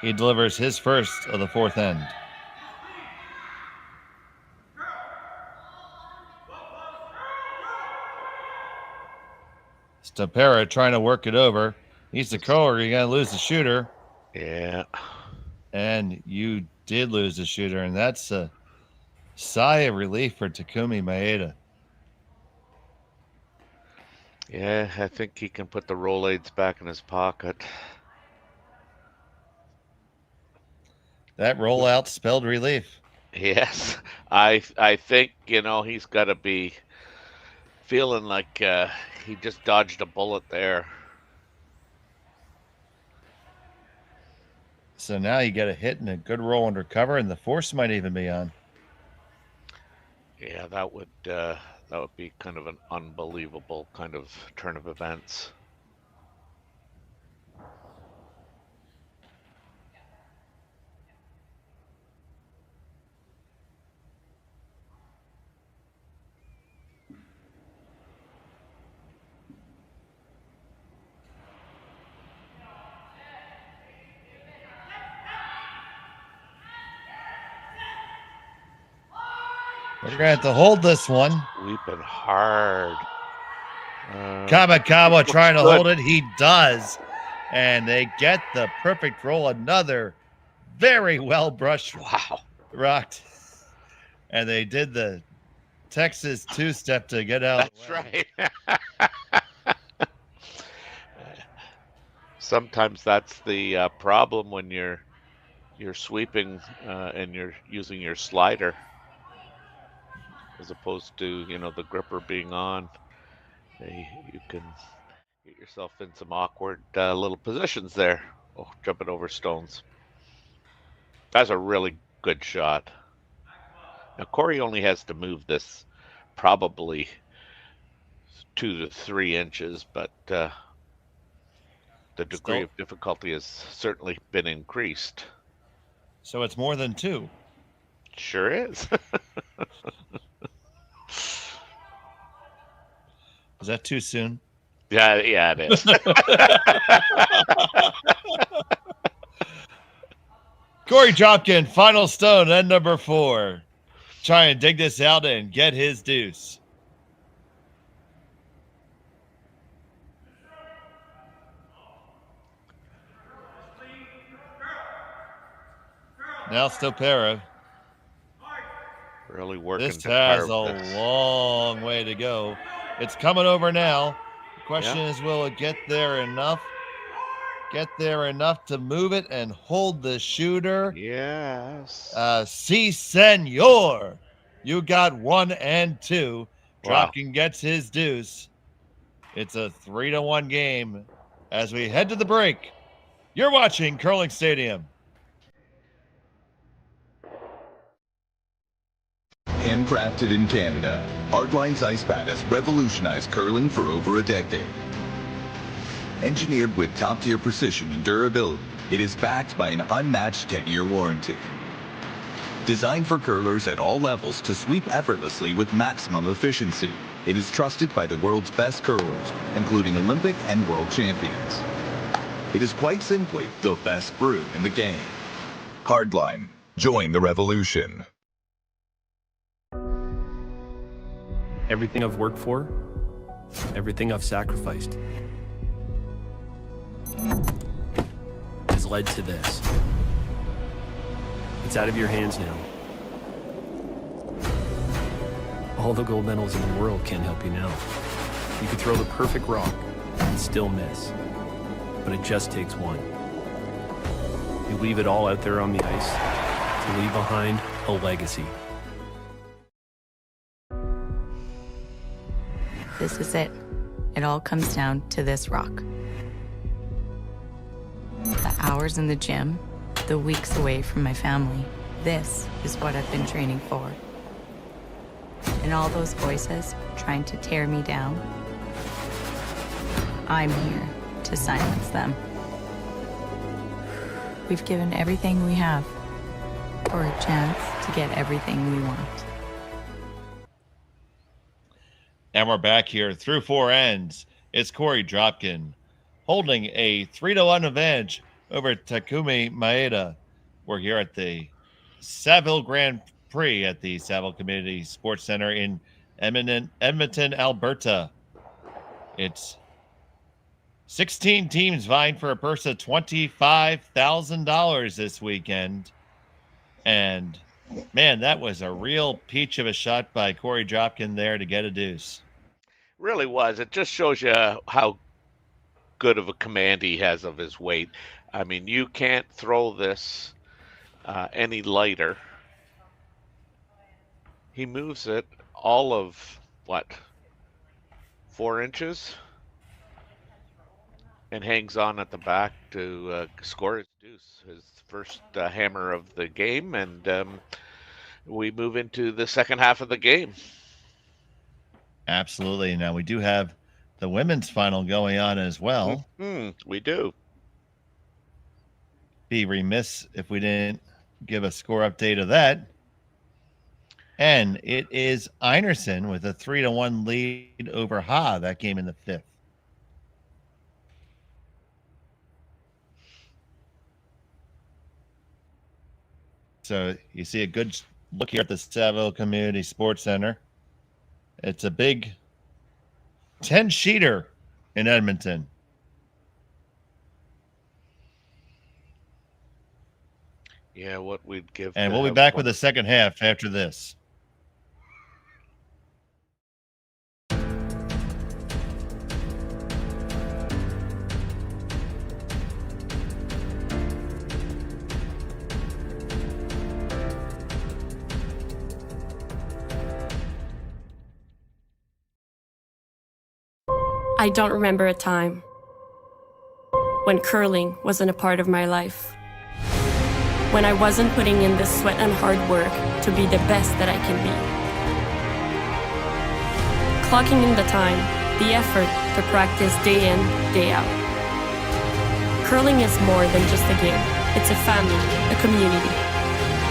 He delivers his first of the fourth end. Stapera trying to work it over. He's the curler. You're going to lose the shooter. Yeah. And you did lose the shooter, and that's a sigh of relief for Takumi Maeda. Yeah, I think he can put the Rolaids back in his pocket. That rollout spelled relief. Yes. I think, he's got to be feeling like he just dodged a bullet there. So now you get a hit and a good roll under cover, and the force might even be on. Yeah, that would be kind of an unbelievable kind of turn of events. We're going to have to hold this one. Sweeping hard. Kamikawa trying to hold it. He does. And they get the perfect roll. Another very well brushed rocked. And they did the Texas two-step to get out. That's right. Sometimes that's the problem when you're sweeping and you're using your slider, as opposed to the gripper being on. You can get yourself in some awkward little positions there. Oh, jumping over stones. That's a really good shot. Now Korey only has to move this probably 2 to 3 inches, but the degree of difficulty has certainly been increased. So it's more than 2. Sure is. Is that too soon? Yeah, it is. Korey Dropkin, final stone, end number 4. Try and dig this out and get his deuce. Now Stopera. Really working. This has a long way to go. It's coming over now. The question is, will it get there enough? Get there enough to move it and hold the shooter? Yes. Si, senor. You got 1 and 2. Wow. Dropkin gets his deuce. It's a 3-1 game. As we head to the break, you're watching Curling Stadium. Handcrafted in Canada, Hardline's ice pad has revolutionized curling for over a decade. Engineered with top-tier precision and durability, it is backed by an unmatched 10-year warranty. Designed for curlers at all levels to sweep effortlessly with maximum efficiency, it is trusted by the world's best curlers, including Olympic and world champions. It is quite simply the best brew in the game. Hardline, join the revolution. Everything I've worked for, everything I've sacrificed, has led to this. It's out of your hands now. All the gold medals in the world can't help you now. You could throw the perfect rock and still miss, but it just takes one. You leave it all out there on the ice to leave behind a legacy. This is it. It all comes down to this rock. The hours in the gym, the weeks away from my family. This is what I've been training for. And all those voices trying to tear me down, I'm here to silence them. We've given everything we have for a chance to get everything we want. And we're back here through 4 ends. It's Korey Dropkin holding a 3-1 advantage over at Takumi Maeda. We're here at the Saville Grand Prix at the Saville Community Sports Center in Edmonton, Alberta. It's 16 teams vying for a purse of $25,000 this weekend. And, man, that was a real peach of a shot by Korey Dropkin there to get a deuce. Really was. It just shows you how good of a command he has of his weight. I mean, you can't throw this any lighter. He moves it all of, 4 inches? And hangs on at the back to score his deuce, his first hammer of the game. And we move into the second half of the game. Absolutely. Now, we do have the women's final going on as well. We do. Be remiss if we didn't give a score update of that. And it is Einerson with a 3-1 lead over Ha, that game in the 5th. So you see a good look here at the Saville Community Sports Center. It's a big 10-sheeter in Edmonton. Yeah, what we'd give. And we'll be back with the second half after this. I don't remember a time when curling wasn't a part of my life. When I wasn't putting in the sweat and hard work to be the best that I can be. Clocking in the time, the effort to practice day in, day out. Curling is more than just a game. It's a family, a community.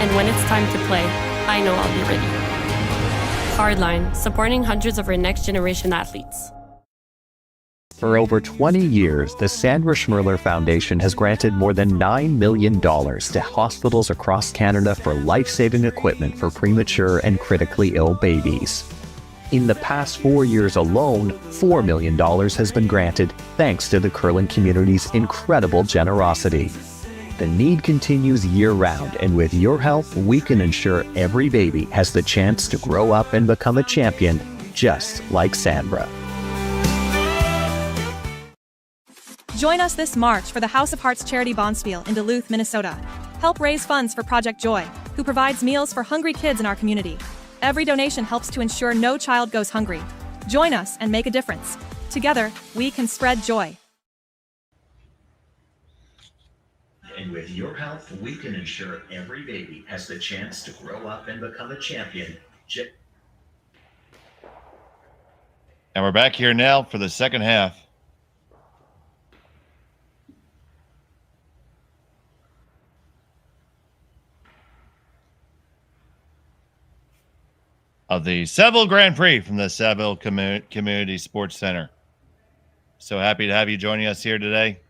And when it's time to play, I know I'll be ready. Hardline, supporting hundreds of our next generation athletes. For over 20 years, the Sandra Schmel Foundation has granted more than $9 million to hospitals across Canada for life-saving equipment for premature and critically ill babies. In the past 4 years alone, $4 million has been granted thanks to the curling community's incredible generosity. The need continues year-round, and with your help, we can ensure every baby has the chance to grow up and become a champion, just like Sandra. Join us this March for the House of Hearts Charity Bonspiel in Duluth, Minnesota. Help raise funds for Project Joy, who provides meals for hungry kids in our community. Every donation helps to ensure no child goes hungry. Join us and make a difference. Together, we can spread joy. And with your help, we can ensure every baby has the chance to grow up and become a champion. And we're back here now for the second half. Of the Saville Grand Prix from the Saville Community Sports Center. So happy to have you joining us here today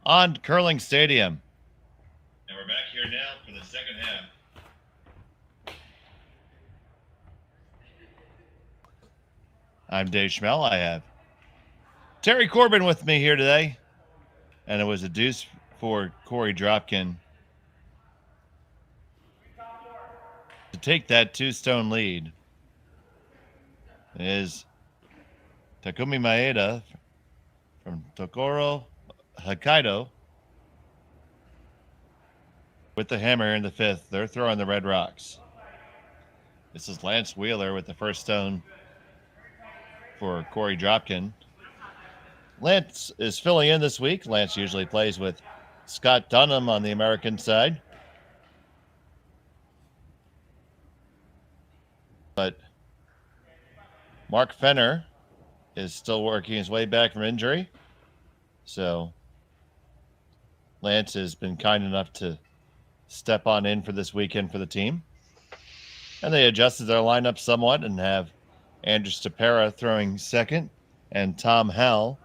on Curling Stadium. And we're back here now for the second half. I'm Dave Schmel. I have Terry Corbin with me here today. And it was a deuce for Korey Dropkin to take that 2-stone lead. Is Takumi Maeda from Tokoro, Hokkaido, with the hammer in the 5th. They're throwing the red rocks. This is Lance Wheeler with the first stone for Korey Dropkin. Lance is filling in this week. Lance usually plays with Scott Dunham on the American side. But Mark Fenner is still working his way back from injury. So Lance has been kind enough to step on in for this weekend for the team. And they adjusted their lineup somewhat and have Andrew Stapera throwing second and Tom Hell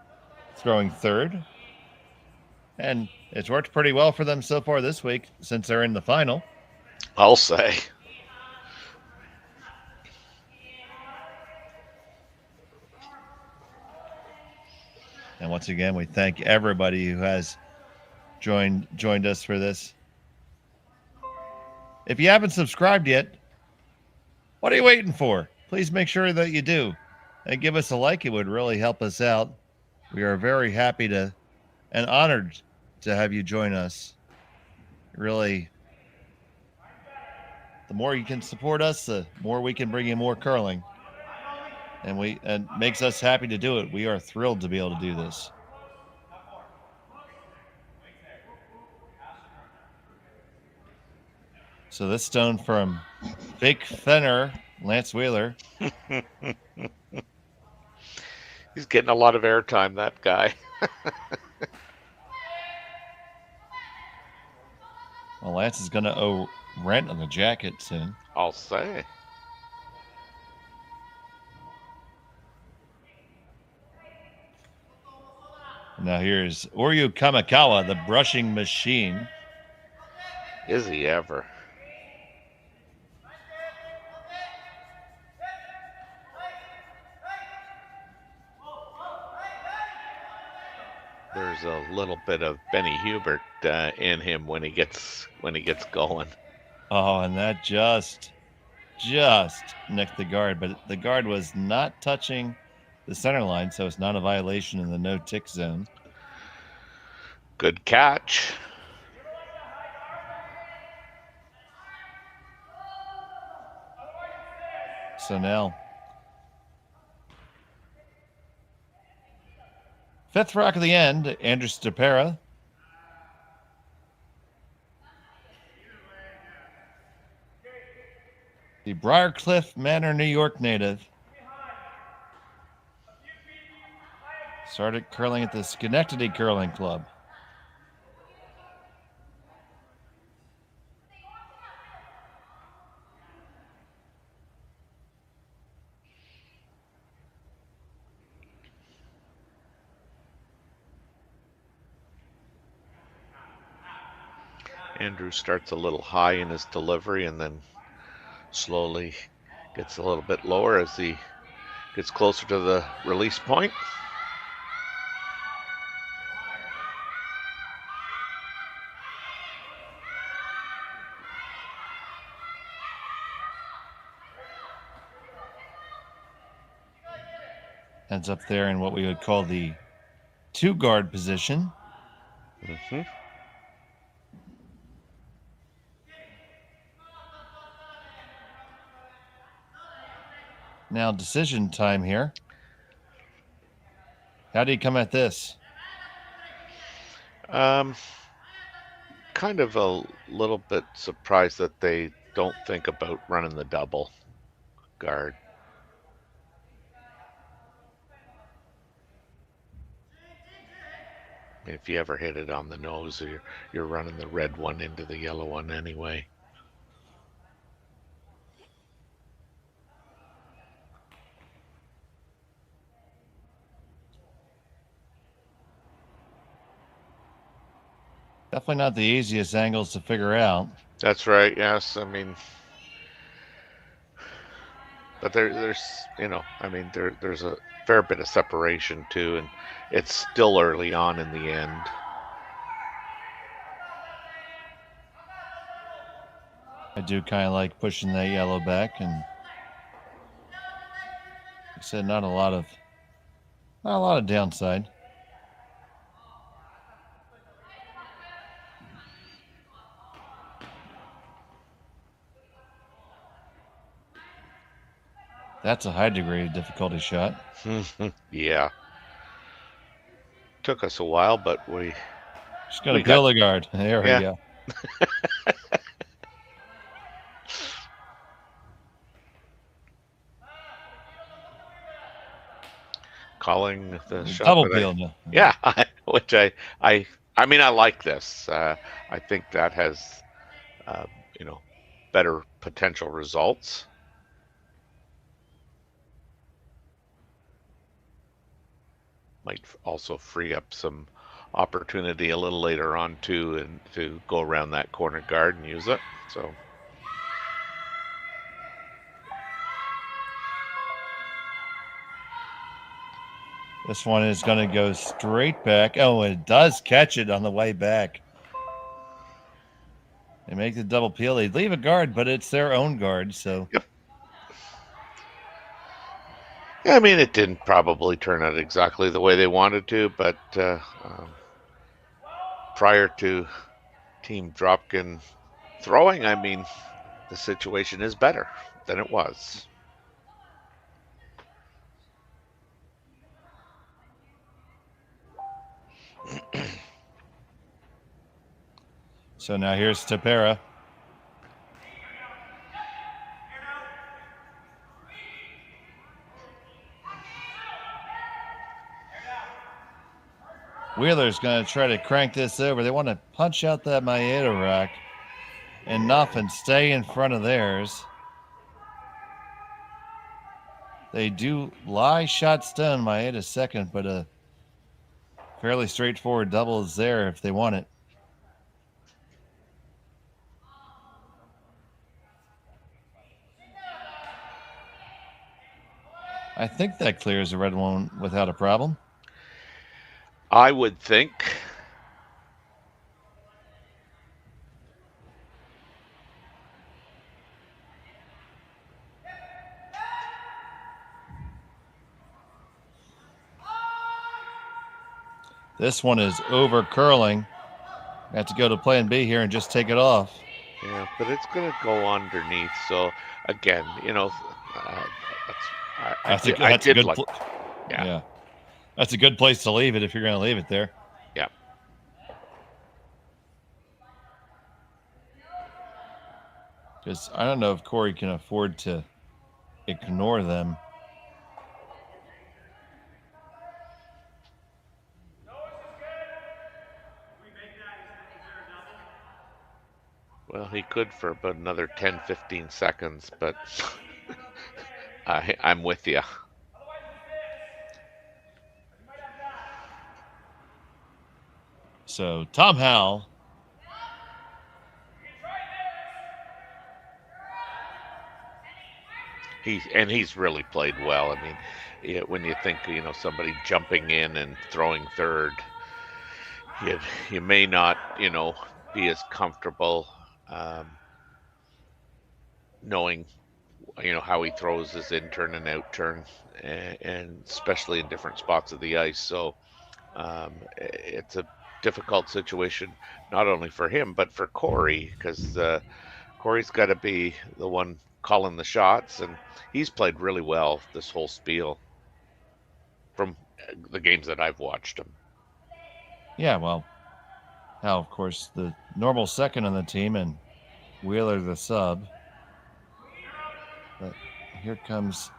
throwing third. And it's worked pretty well for them so far this week since they're in the final. I'll say. And once again, we thank everybody who has joined us for this. If you haven't subscribed yet, what are you waiting for? Please make sure that you do. And give us a like. It would really help us out. We are very happy to and honored to have you join us. Really, the more you can support us, the more we can bring you more curling. And it makes us happy to do it. We are thrilled to be able to do this. So this stone from Fake Fenner, Lance Wheeler. He's getting a lot of airtime, that guy. Well, Lance is going to owe rent on the jacket soon. I'll say. Now here's Oryu Kamikawa, the brushing machine. Is he ever? There's a little bit of Benny Hubert in him when he gets going. Oh, and that just nicked the guard, but the guard was not touching the center line, so it's not a violation in the no tick zone. Good catch. So now, fifth rock of the end, Andrew Stapera. The Briarcliff Manor, New York native. Started curling at the Schenectady Curling Club. Andrew starts a little high in his delivery and then slowly gets a little bit lower as he gets closer to the release point. Ends up there in what we would call the two guard position. Mm-hmm. Now decision time here. How do you come at this? Kind of a little bit surprised that they don't think about running the double guard. If you ever hit it on the nose, you're running the red one into the yellow one anyway. Definitely not the easiest angles to figure out. That's right. Yes, I mean, but there's there's a fair bit of separation too, and it's still early on in the end. I do kind of like pushing that yellow back, and like I said, not a lot of downside. That's a high degree of difficulty shot. Yeah. Took us a while, but we just got to peel the guard. There we go. Calling the shot. Double peel now. Yeah, which I mean, I like this. I think that has, better potential results. Might also free up some opportunity a little later on too, and to go around that corner guard and use it. So this one is going to go straight back. Oh, it does catch it on the way back. They make the double peel. They leave a guard, but it's their own guard. So yep. Yeah, I mean, it didn't probably turn out exactly the way they wanted to, but prior to Team Dropkin throwing, I mean, the situation is better than it was. So now here's Tapera. Wheeler's going to try to crank this over. They want to punch out that Maeda rack enough and stay in front of theirs. They do lie shot stun Maeda second, but a fairly straightforward double is there if they want it. I think that clears the red one without a problem. I would think. This one is over curling. I have to go to plan B here and just take it off. Yeah, but it's going to go underneath. So again, you know, that's a good yeah. That's a good place to leave it if you're going to leave it there. Yeah. Because I don't know if Korey can afford to ignore them. Well, he could for about another 10, 15 seconds, but I'm with you. So Tom Howell. He's really played well. I mean, when you think, you know, somebody jumping in and throwing third, you may not, you know, be as comfortable knowing, you know, how he throws his in turn and out turn, and especially in different spots of the ice. So it's a difficult situation, not only for him but for Korey, because Korey's got to be the one calling the shots, and he's played really well this whole spiel from the games that I've watched him. Yeah, well, Hal, of course, the normal second on the team, and Wheeler the sub. But here comes,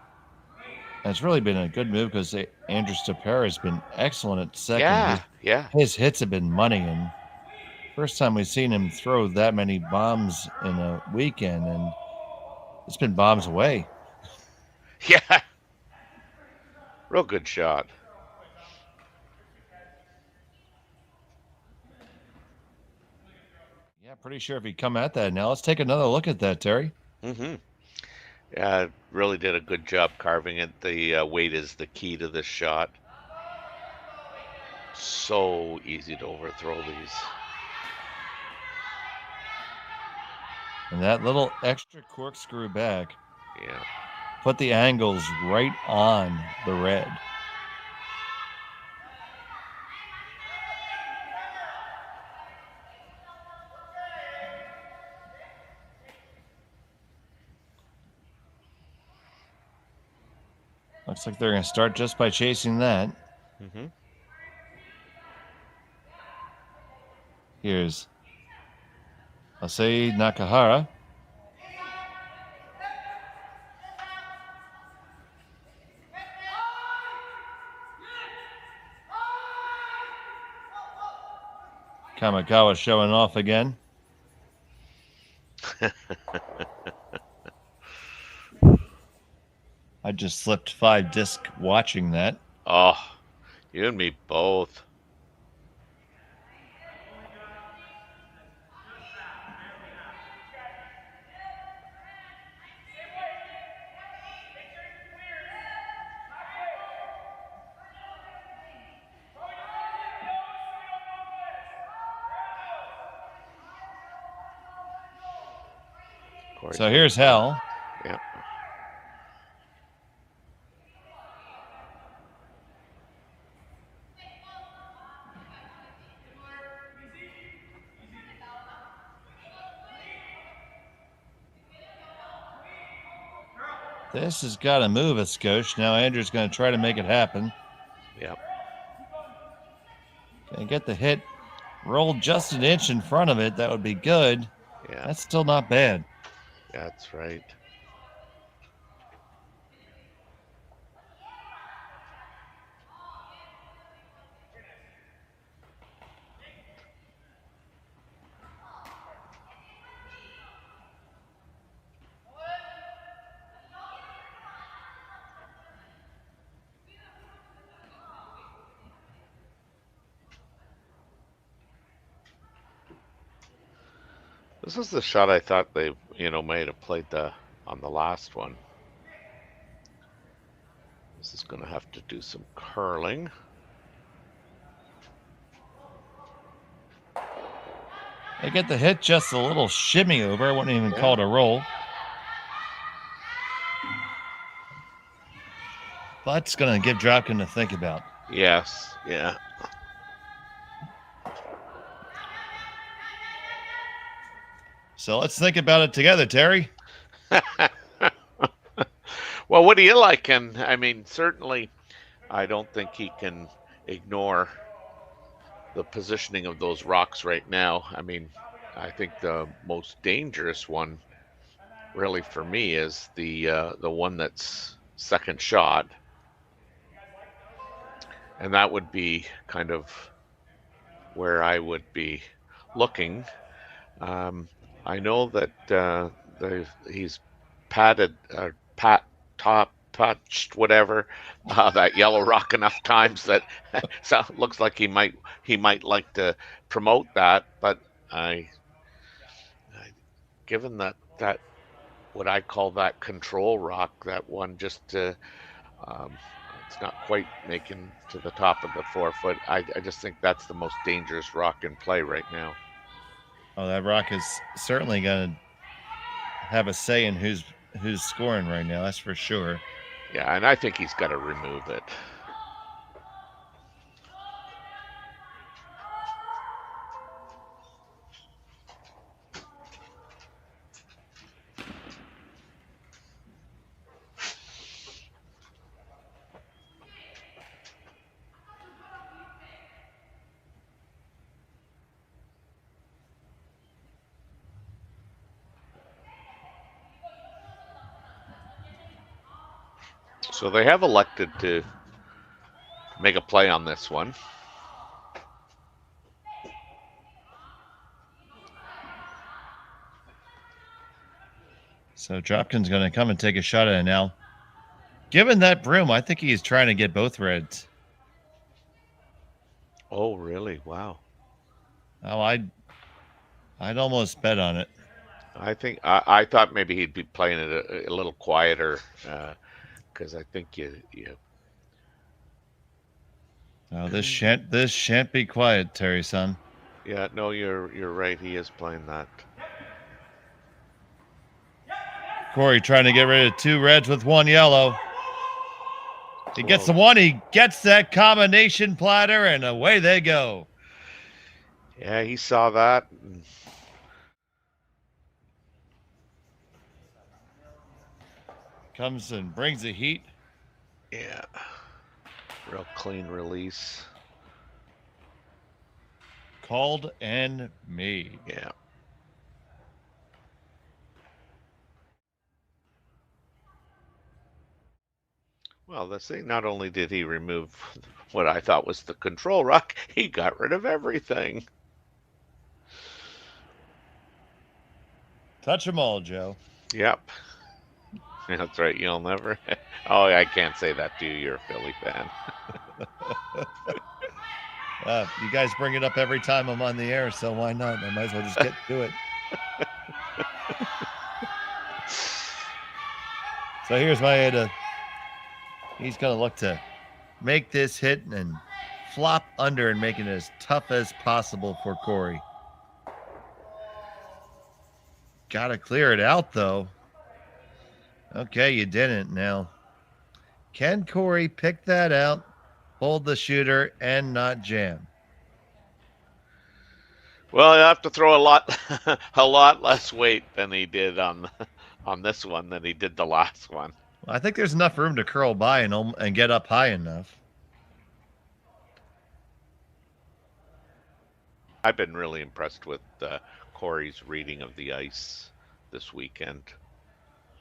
and it's really been a good move because Andrew Tapera has been excellent at second. His hits have been money, and first time we've seen him throw that many bombs in a weekend, and it's been bombs away. Yeah. Real good shot. Yeah, pretty sure if he'd come at that. Now let's take another look at that, Terry. Mm-hmm. Yeah, really did a good job carving it. The weight is the key to this shot. So easy to overthrow these. And that little extra corkscrew back. Yeah. Put the angles right on the red. Looks like they're going to start just by chasing that. Mm-hmm. Here's Asai Nakahara. Kamikawa showing off again. I just slipped 5 disc watching that. Oh, you and me both. So here's Hell. Yeah. This has got to move a skosh. Now Andrew's going to try to make it happen. Yep. Can get the hit rolled just an inch in front of it. That would be good. Yeah. That's still not bad. That's right. This is the shot I thought they, might have played on the last one. This is going to have to do some curling. They get the hit just a little shimmy over. I wouldn't even call it a roll. But it's going to give Dropkin to think about. Yes, yeah. So let's think about it together, Terry. Well, what do you like? And I mean, certainly, I don't think he can ignore the positioning of those rocks right now. I mean, I think the most dangerous one, really for me, is the one that's second shot, and that would be kind of where I would be looking. I know that he's touched whatever that yellow rock enough times that so it looks like he might like to promote that. But given that what I call that control rock, that one just it's not quite making to the top of the 4 foot. I just think that's the most dangerous rock in play right now. Oh, that rock is certainly going to have a say in who's scoring right now. That's for sure. Yeah, and I think he's got to remove it. So they have elected to make a play on this one. So Dropkin's going to come and take a shot at it now. Given that broom, I think he's trying to get both reds. Oh, really? Wow. Oh, I'd almost bet on it. I think I thought maybe he'd be playing it a little quieter, because I think you. Oh, this shan't be quiet, Terry son. Yeah, no, you're right. He is playing that. Korey trying to get rid of 2 reds with 1 yellow. He gets the one. He gets that combination platter, and away they go. Yeah, he saw that. Comes and brings the heat. Yeah. Real clean release. Called and made. Yeah. Well, the thing, not only did he remove what I thought was the control rock, he got rid of everything. Touch them all, Joe. Yep. That's right. You'll never. Oh, I can't say that to you. You're a Philly fan. You guys bring it up every time I'm on the air, so why not? I might as well just get to it. So here's Maeda. He's going to look to make this hit and flop under and make it as tough as possible for Korey. Gotta clear it out, though. Okay, you didn't. Now, can Korey pick that out, hold the shooter, and not jam? Well, you have to throw a lot less weight than he did on this one than he did the last one. Well, I think there's enough room to curl by and get up high enough. I've been really impressed with Korey's reading of the ice this weekend.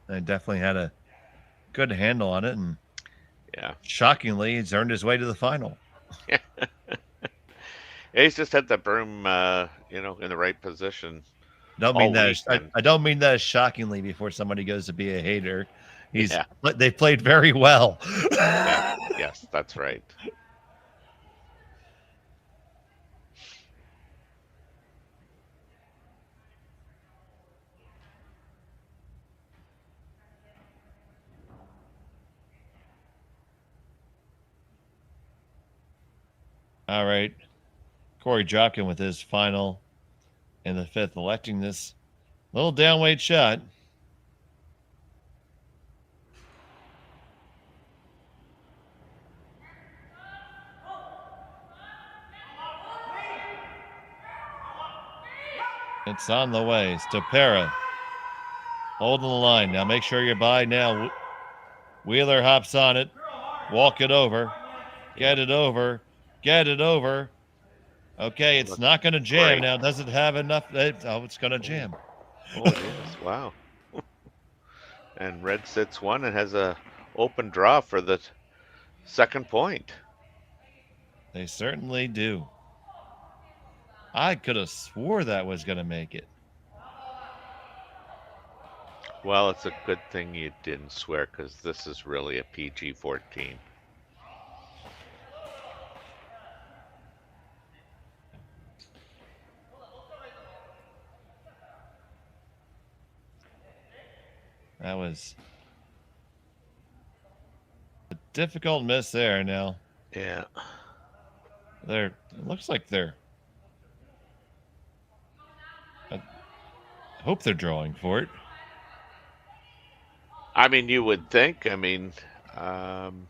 And definitely had a good handle on it, and yeah, shockingly, he's earned his way to the final. He's just had the broom, in the right position. I don't mean that as shockingly before somebody goes to be a hater. They played very well. Yeah, yes, that's right. All right. Korey Dropkin with his final in the fifth, electing this little downweight shot. It's on the way. Stopera holding the line. Now make sure you're by now. Wheeler hops on it. Walk it over. Get it over. Get it over. Okay, it's not going to jam great. now. Does it have enough? It's going to jam. Oh, yes. Wow. And red sits one and has a open draw for the second point. They certainly do. I could have swore that was going to make it. Well, it's a good thing you didn't swear, because this is really a PG-14. That was a difficult miss there now. Yeah. It looks like they're... I hope they're drawing for it. I mean, you would think. I mean, I'm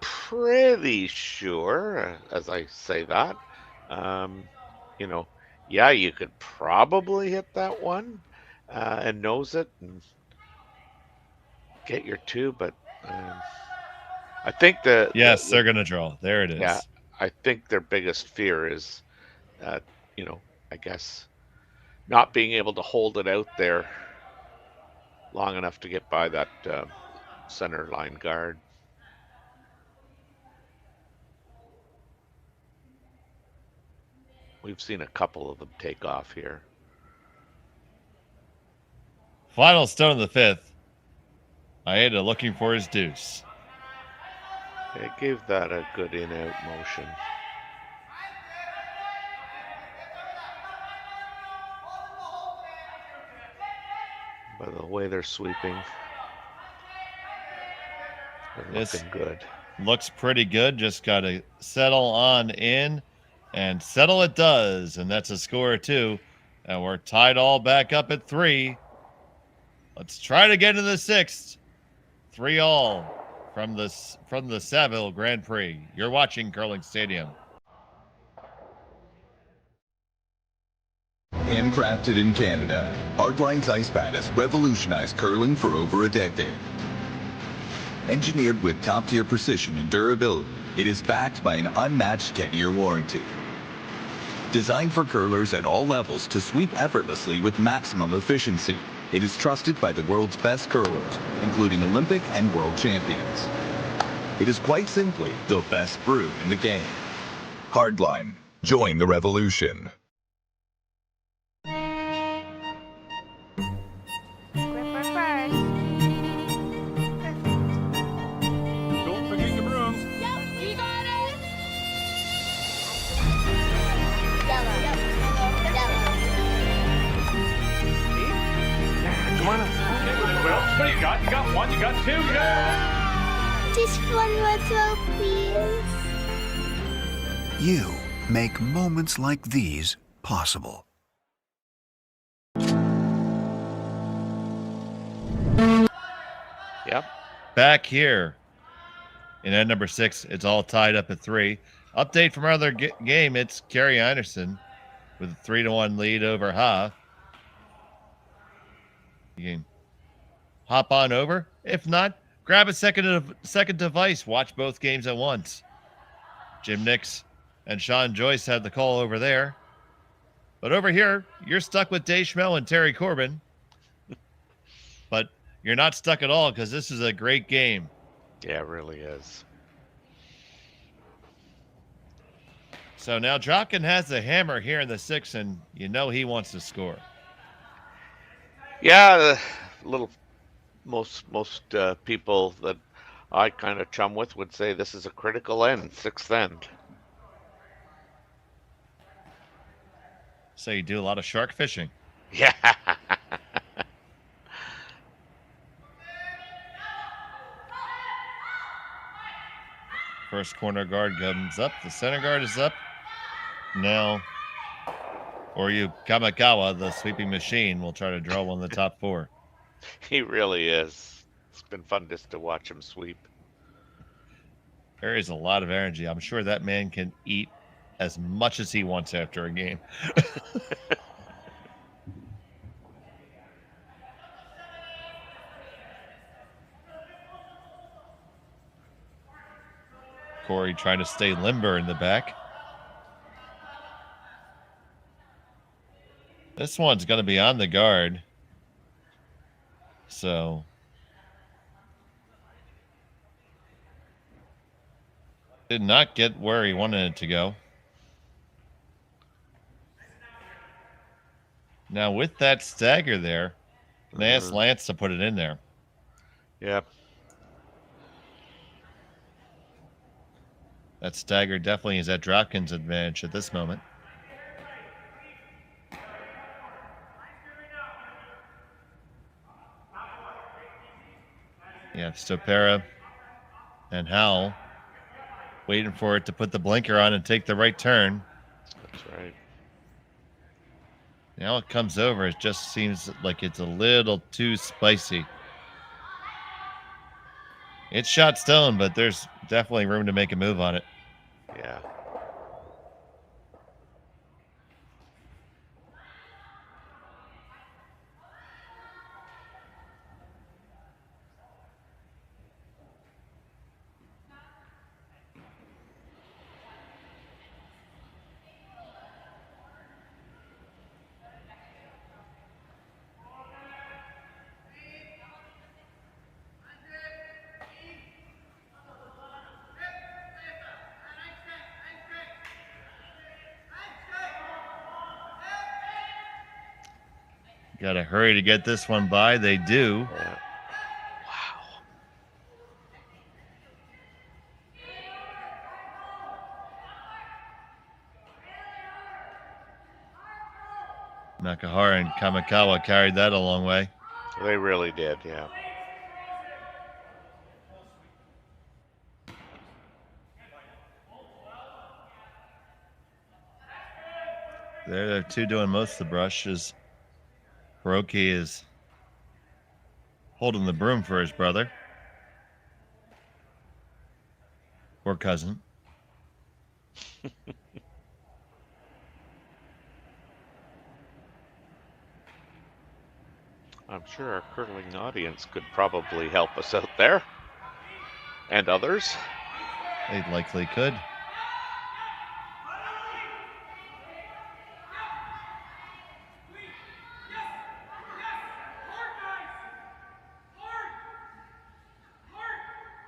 pretty sure, as I say that, yeah, you could probably hit that one and nose it and get your two, but I think they're going to draw. There it is. Yeah, I think their biggest fear is, I guess, not being able to hold it out there long enough to get by that center line guard. We've seen a couple of them take off here. Final stone of the fifth. Maeda looking for his deuce. It gave that a good in-out motion. By the way they're sweeping, they're looking good. Looks pretty good. Just got to settle on in, and settle it does. And that's a score of 2. And we're tied all back up at 3. Let's try to get to the 6th. 3-all from the Saville Grand Prix. You're watching Curling Stadium. Handcrafted in Canada, Hardline's ice pad has revolutionized curling for over a decade. Engineered with top-tier precision and durability, it is backed by an unmatched 10-year warranty. Designed for curlers at all levels to sweep effortlessly with maximum efficiency, it is trusted by the world's best curlers, including Olympic and world champions. It is quite simply the best brew in the game. Hardline, join the revolution. Don't forget your brooms. You got it. Come on up. Okay, well, what do you got? You got 1, you got 2, yeah! Just one more throw, please. You make moments like these possible. back here in end number 6. It's all tied up at 3. Update from our other game. It's Kerry Anderson with a 3-1 lead over Ha. You can hop on over. If not, grab a second device. Watch both games at once. Jim Nix and Sean Joyce had the call over there. But over here, you're stuck with Dave Schmel and Terry Corbin. But you're not stuck at all because this is a great game. Yeah, it really is. So now Dropkin has the hammer here in the 6th, and you know he wants to score. Yeah, most people that I kind of chum with would say this is a critical end, 6th end. So you do a lot of shark fishing. Yeah. First corner guard comes up. The center guard is up. Now, Oryu Kamikawa, the sweeping machine, will try to draw one of the top 4. He really is. It's been fun just to watch him sweep. There is a lot of energy. I'm sure that man can eat as much as he wants after a game. Korey trying to stay limber in the back. This one's going to be on the guard. So did not get where he wanted it to go. Now with that stagger there, they asked Lance to put it in there. Yep. That stagger definitely is at Dropkin's advantage at this moment. Yeah, Stopera and Howell waiting for it to put the blinker on and take the right turn. That's right. Now it comes over. It just seems like it's a little too spicy. It's shot stone, but there's definitely room to make a move on it. Yeah. Got to hurry to get this one by. They do. Yeah. Wow. Nakahara and Kamikawa carried that a long way. They really did, yeah. They're the two doing most of the brush. As Hiroki is holding the broom for his brother. Or cousin. I'm sure our curling audience could probably help us out there. And others. They likely could.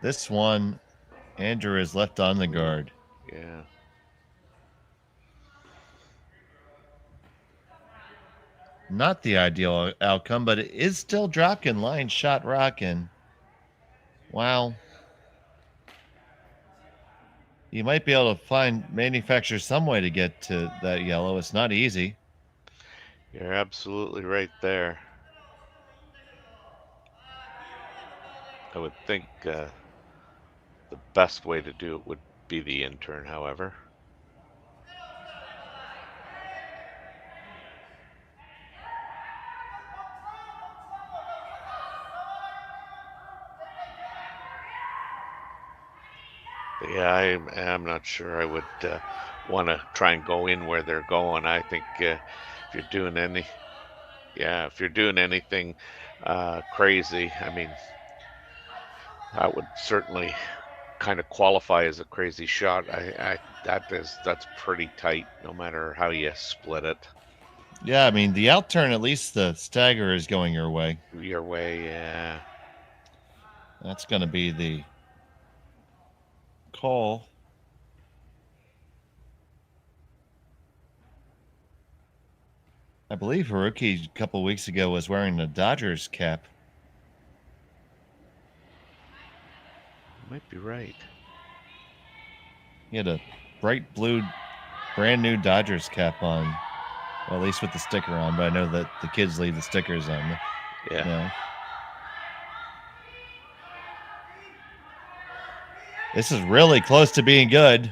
This one, Andrew is left on the guard. Yeah. Not the ideal outcome, but it is still Dropkin. Line shot rocking. Wow. You might be able to manufacture some way to get to that yellow. It's not easy. You're absolutely right there. I would think the best way to do it would be the intern, however. Yeah, I'm not sure I would want to try and go in where they're going. I think if you're doing if you're doing anything crazy, I mean, that would certainly kind of qualify as a crazy shot. That's pretty tight, no matter how you split it. Yeah, I mean, the out turn, at least the stagger is going your way. Your way, yeah. That's going to be the call. I believe Haruki a couple weeks ago was wearing the Dodgers cap. Might be right. He had a bright blue, brand new Dodgers cap on. Well, at least with the sticker on, but I know that the kids leave the stickers on. Yeah. You know. This is really close to being good.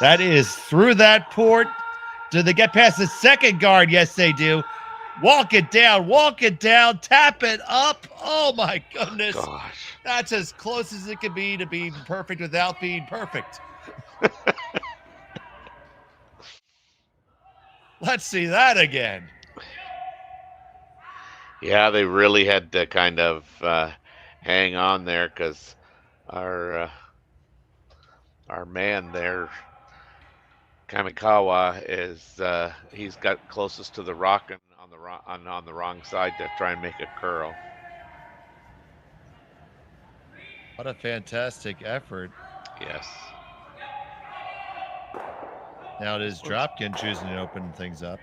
That is through that port. Do they get past the second guard? Yes, they do. Walk it down, tap it up. Oh, my goodness. Gosh. That's as close as it can be to being perfect without being perfect. Let's see that again. Yeah, they really had to kind of hang on there because our man there, Kamikawa, is he's got closest to the rock and on the wrong side to try and make a curl. What a fantastic effort. Yes. Now it is Dropkin choosing to open things up.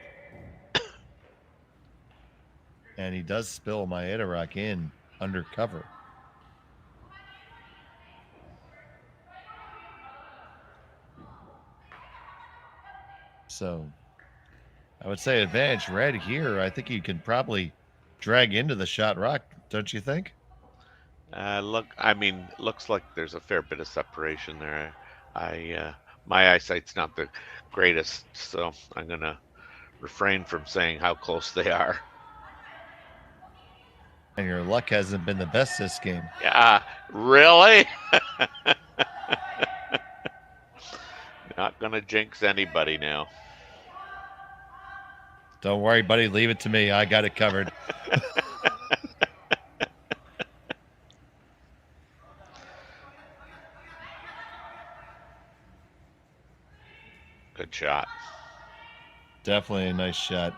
And he does spill Maeda rock in undercover. So I would say advantage red here. I think you can probably drag into the shot rock, don't you think? Looks like there's a fair bit of separation there. My eyesight's not the greatest, so I'm gonna refrain from saying how close they are. And your luck hasn't been the best this game. Yeah, really? Not gonna jinx anybody now. Don't worry, buddy. Leave it to me. I got it covered. Good shot. Definitely a nice shot.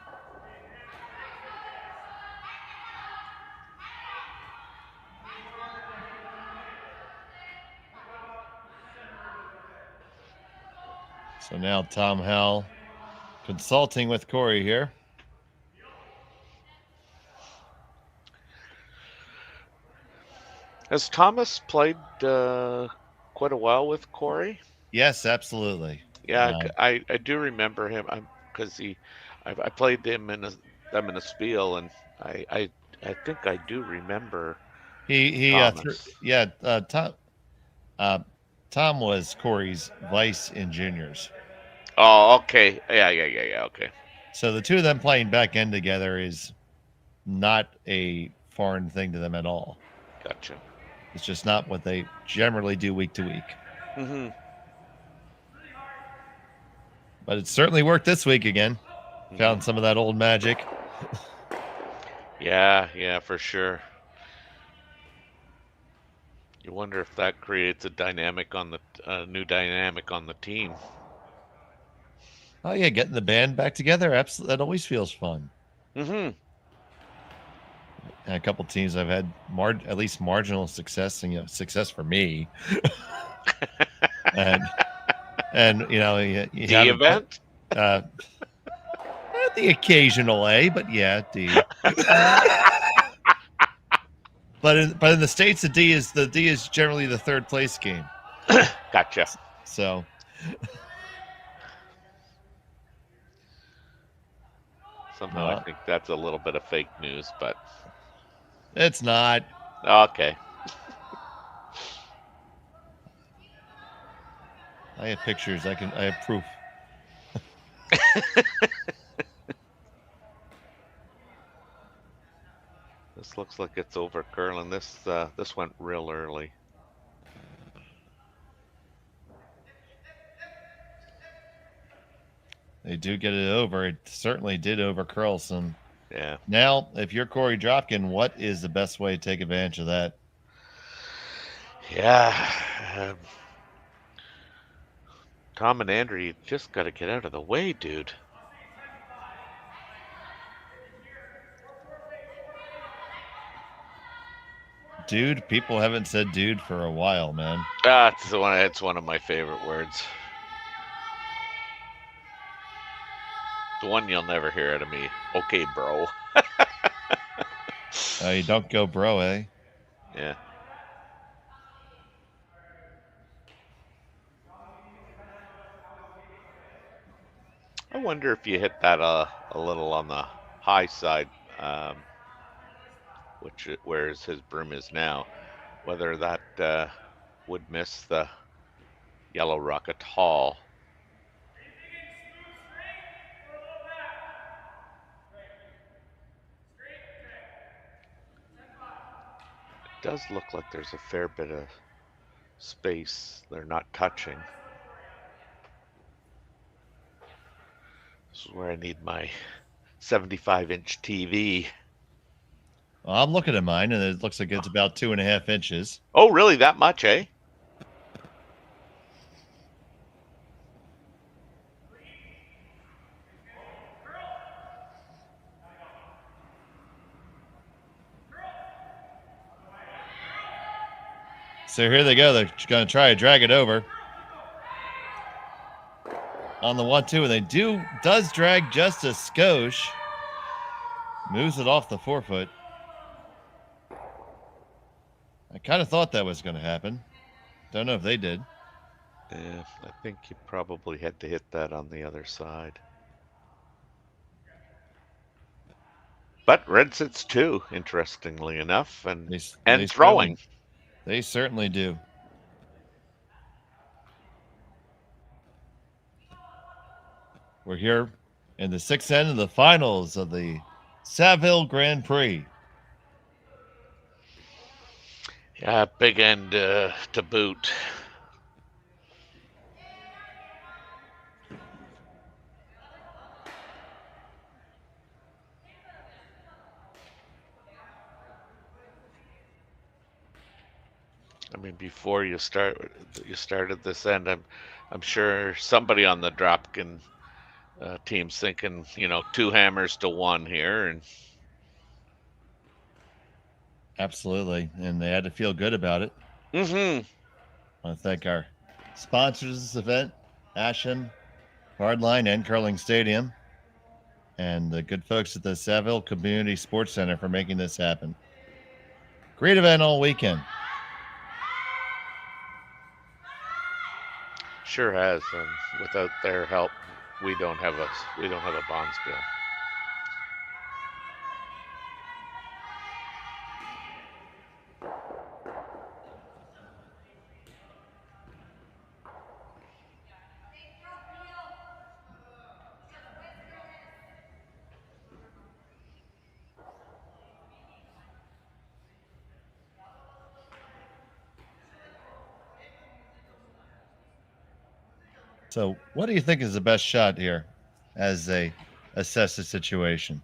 So now Tom Hell consulting with Korey here. Has Thomas played quite a while with Korey? Yes, absolutely. Yeah, I do remember him because I played them in a spiel, and I think I do remember. Tom was Corey's vice in juniors. Oh, okay. Yeah. Okay. So the two of them playing back end together is not a foreign thing to them at all. Gotcha. It's just not what they generally do week to week. Mm-hmm. But it certainly worked this week again. Found some of that old magic. Yeah, for sure. You wonder if that creates a dynamic on the new dynamic on the team. Oh yeah, getting the band back together, absolutely, that always feels fun. Mm-hmm. And a couple teams I've had at least marginal success, and success for me. and you the event. The occasional A, but yeah, D. But in the States, the D is generally the third place game. Gotcha. So somehow I think that's a little bit of fake news, but it's not. Okay. I have pictures. I have proof. This looks like it's over curling. This went real early. They do get it over. It certainly did over Curlson. Yeah. Now, if you're Korey Dropkin, what is the best way to take advantage of that? Yeah. Tom and Andrew, you just got to get out of the way, dude. Dude, people haven't said dude for a while, man. It's one of my favorite words. The one you'll never hear out of me. Okay, bro. You don't go bro, eh? Yeah. I wonder if you hit that a little on the high side, whereas his broom is now, whether that would miss the yellow rock at all. It does look like there's a fair bit of space they're not touching. This is where I need my 75-inch TV. Well, I'm looking at mine, and it looks like it's about 2.5 inches. Oh, really? That much, eh? So here they go. They're going to try to drag it over. On the 1-2, and they does drag just a skosh. Moves it off the forefoot. I kind of thought that was going to happen. Don't know if they did. Yeah, I think you probably had to hit that on the other side. But red sits too, interestingly enough, and throwing. They certainly do. We're here in the 6th end of the finals of the Saville Grand Prix. Yeah, big end to boot. I mean, before you started this end, I'm sure somebody on the Dropkin team's thinking, 2 hammers to 1 here, and absolutely, and they had to feel good about it. Mm-hmm. I want to thank our sponsors of this event, Ashen, Hardline, and Curling Stadium, and the good folks at the Saville Community Sports Center for making this happen. Great event all weekend. Sure has, and without their help, we don't have a Bonspiel. So what do you think is the best shot here as they assess the situation?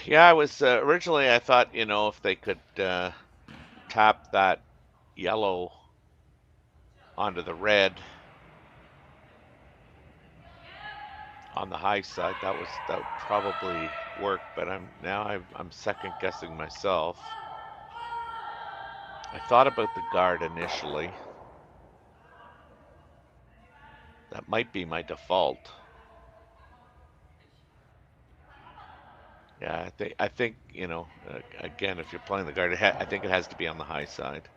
Yeah, I was originally I thought, if they could tap that yellow onto the red on the high side, that would probably work, but I'm second guessing myself. I thought about the guard initially. That might be my default. Yeah, I think again, if you're playing the guard, I think it has to be on the high side.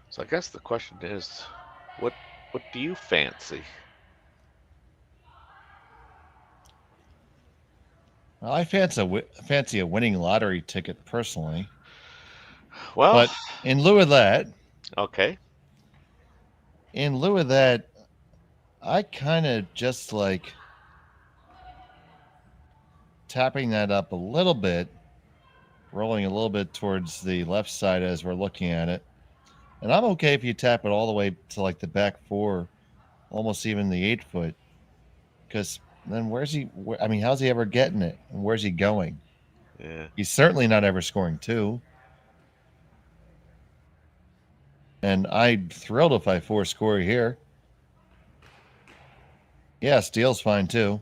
So I guess the question is, what do you fancy? Well, I fancy a winning lottery ticket personally. Well, but in lieu of that, okay, in lieu of that, I kind of just like tapping that up a little bit, rolling a little bit towards the left side as we're looking at it. And I'm okay if you tap it all the way to like the back four, almost even the 8 foot. Because then where's he? I mean, how's he ever getting it? And where's he going? Yeah. He's certainly not ever scoring 2. And I'm thrilled if I force Korey here. Yeah, steal's fine too.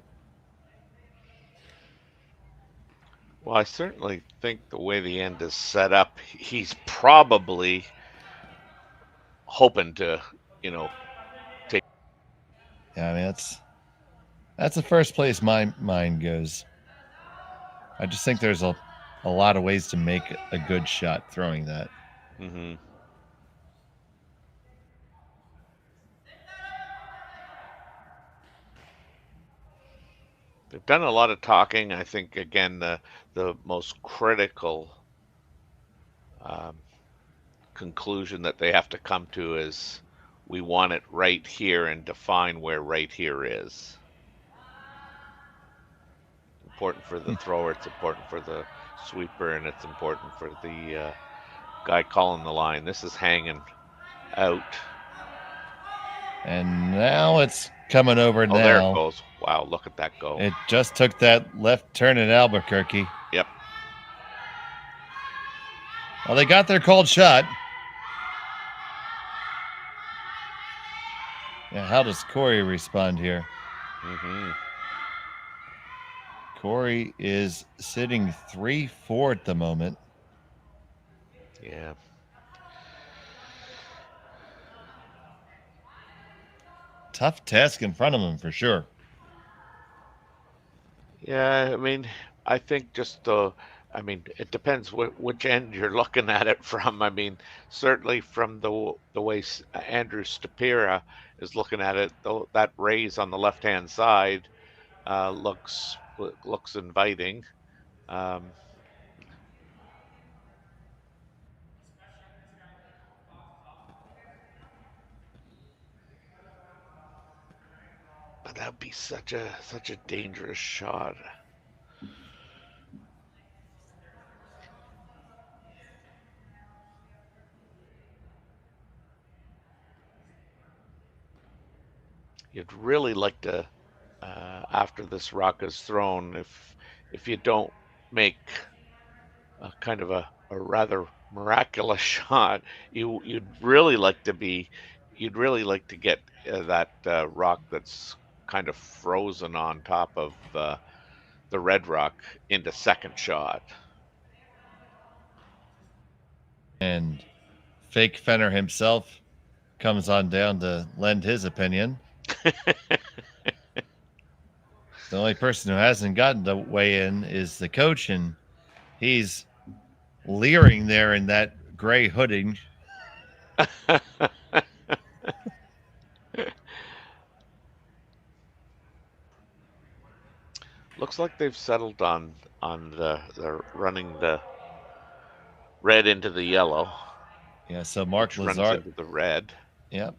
Well, I certainly think the way the end is set up, he's probably hoping to, take. Yeah, I mean that's the first place my mind goes. I just think there's a lot of ways to make a good shot throwing that. Mm-hmm. They've done a lot of talking. I think again the most critical conclusion that they have to come to is we want it right here and define where right here is. Important for the thrower, it's important for the sweeper, and it's important for the guy calling the line. This is hanging out. And now it's coming over now. Oh, there it goes. Wow, look at that go. It just took that left turn at Albuquerque. Yep. Well, they got their called shot. Yeah, how does Korey respond here? Mm-hmm. Korey is sitting 3-4 at the moment. Yeah. Tough task in front of him for sure. Yeah, I mean, I think just it depends which end you're looking at it from. I mean, certainly from the way Andrew Stapira is looking at it, though, that raise on the left-hand side looks inviting. But that would be such a dangerous shot. You'd really like to, after this rock is thrown, if you don't make a kind of a rather miraculous shot, you'd really like to get that rock that's kind of frozen on top of the red rock into second shot. And fake Fenner himself comes on down to lend his opinion. The only person who hasn't gotten to weigh in is the coach, and he's leering there in that gray hooding. Looks like they've settled on the running the red into the yellow. Yeah, so Mark runs Lazard into the red. Yep.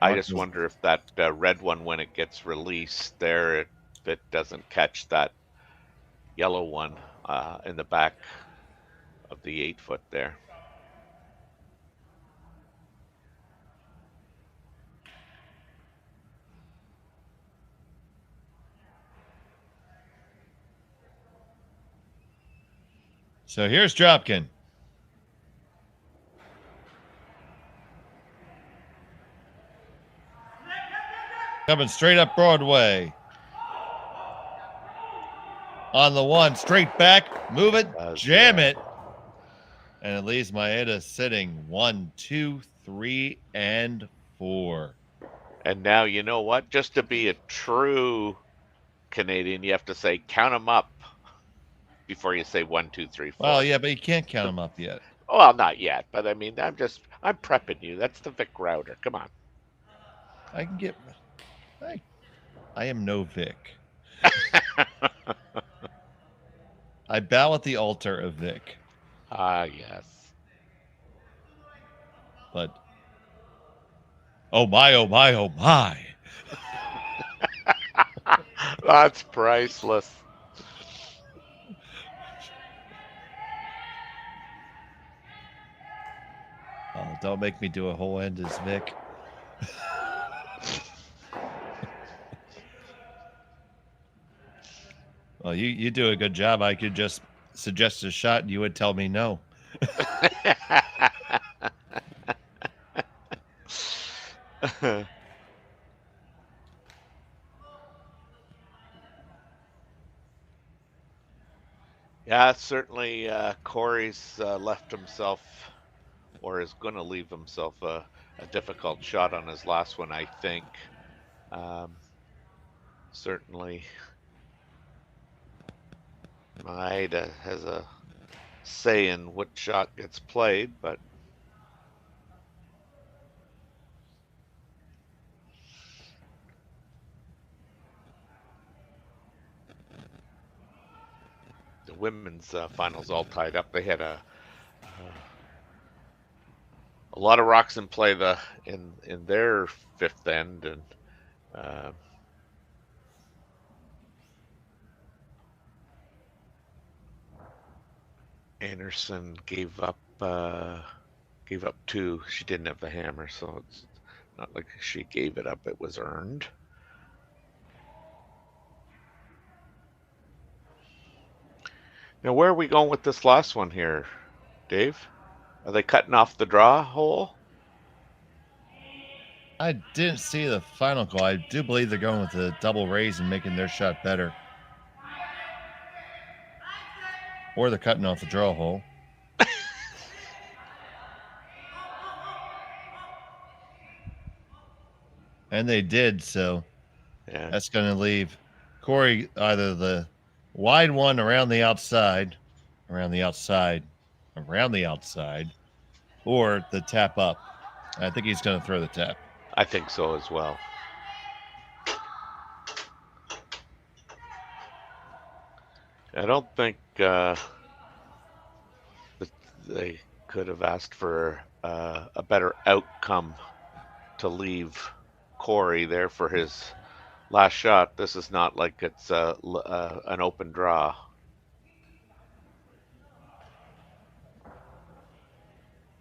I just wonder if that red one, when it gets released there, if it doesn't catch that yellow one in the back of the 8 foot there. So here's Dropkin. Coming straight up Broadway. On the one, straight back, move it, jam it. And it leaves Maeda sitting 1, 2, 3, and 4. And now, you know what? Just to be a true Canadian, you have to say, count them up before you say 1, 2, 3, 4. Well, yeah, but you can't count them up yet. Well, not yet, but I mean, I'm prepping you. That's the Vic router. Come on. I can get... I am no Vic. I bow at the altar of Vic. Ah, yes. But Oh my, oh my, oh my. That's priceless. Oh, don't make me do a whole end as Vic. Well, you do a good job. I could just suggest a shot and you would tell me no. Yeah, certainly Korey's left himself, or is going to leave himself a difficult shot on his last one, I think. Certainly Maeda has a say in what shot gets played, but the women's finals all tied up. They had a lot of rocks in play in their fifth end, and Anderson gave up two. She didn't have the hammer, so it's not like she gave it up. It was earned. Now, where are we going with this last one here, Dave? Are they cutting off the draw hole? I didn't see the final call. I do believe they're going with the double raise and making their shot better. Or they're cutting off the draw hole. And they did, so yeah. That's going to leave Korey either the wide one around the outside, or the tap up. I think he's going to throw the tap. I think so as well. I don't think that they could have asked for a better outcome to leave Korey there for his last shot. This is not like it's an open draw.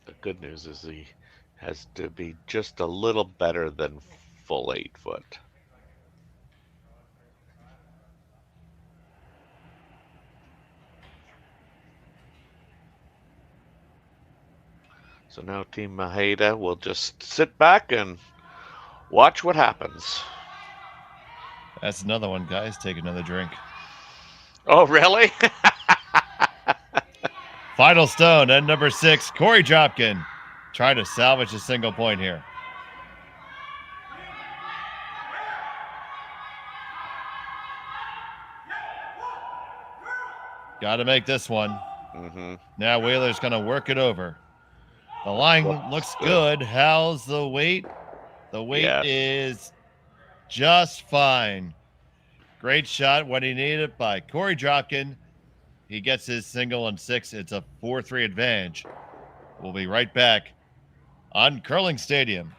The good news is he has to be just a little better than full 8 foot. So now Team Maeda will just sit back and watch what happens. That's another one, guys. Take another drink. Oh, really? Final stone, end number 6, Korey Dropkin. Trying to salvage a single point here. Got to make this one. Mm-hmm. Now Wheeler's going to work it over. The line looks good. How's the weight? The weight is just fine. Great shot when he needed it by Korey Dropkin. He gets his single on 6. It's a 4-3 advantage. We'll be right back on Curling Stadium.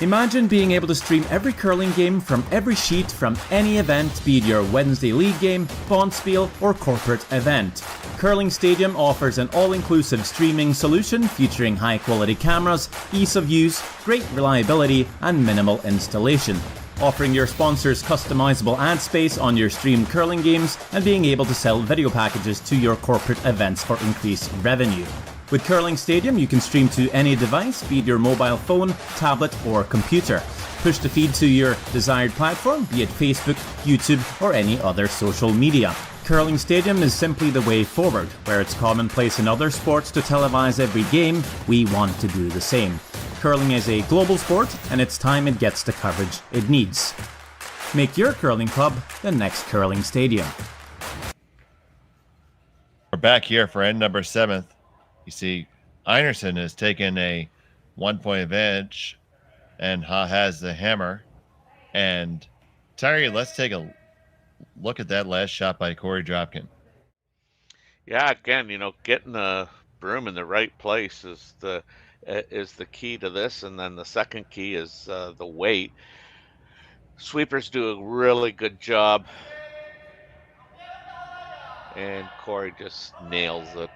Imagine being able to stream every curling game from every sheet from any event, be it your Wednesday league game, bonspiel, or corporate event. Curling Stadium offers an all-inclusive streaming solution featuring high-quality cameras, ease of use, great reliability, and minimal installation. offering your sponsors customizable ad space on your streamed curling games and being able to sell video packages to your corporate events for increased revenue. With Curling Stadium, you can stream to any device, be it your mobile phone, tablet, or computer. Push the feed to your desired platform, be it Facebook, YouTube, or any other social media. Curling Stadium is simply the way forward. Where it's commonplace in other sports to televise every game, we want to do the same. Curling is a global sport, and it's time it gets the coverage it needs. Make your curling club the next Curling Stadium. We're back here for end number 7th. You see, Einerson has taken a 1-point advantage and has the hammer. And Terry, let's take a look at that last shot by Korey Dropkin. Yeah, again, getting the broom in the right place is the key to this, and then the second key is the weight. Sweepers do a really good job, and Korey just nails it.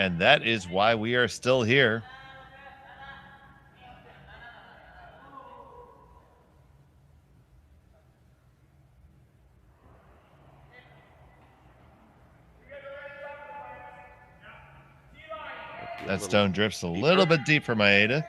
And that is why we are still here. That stone drifts a little bit deep for Maeda.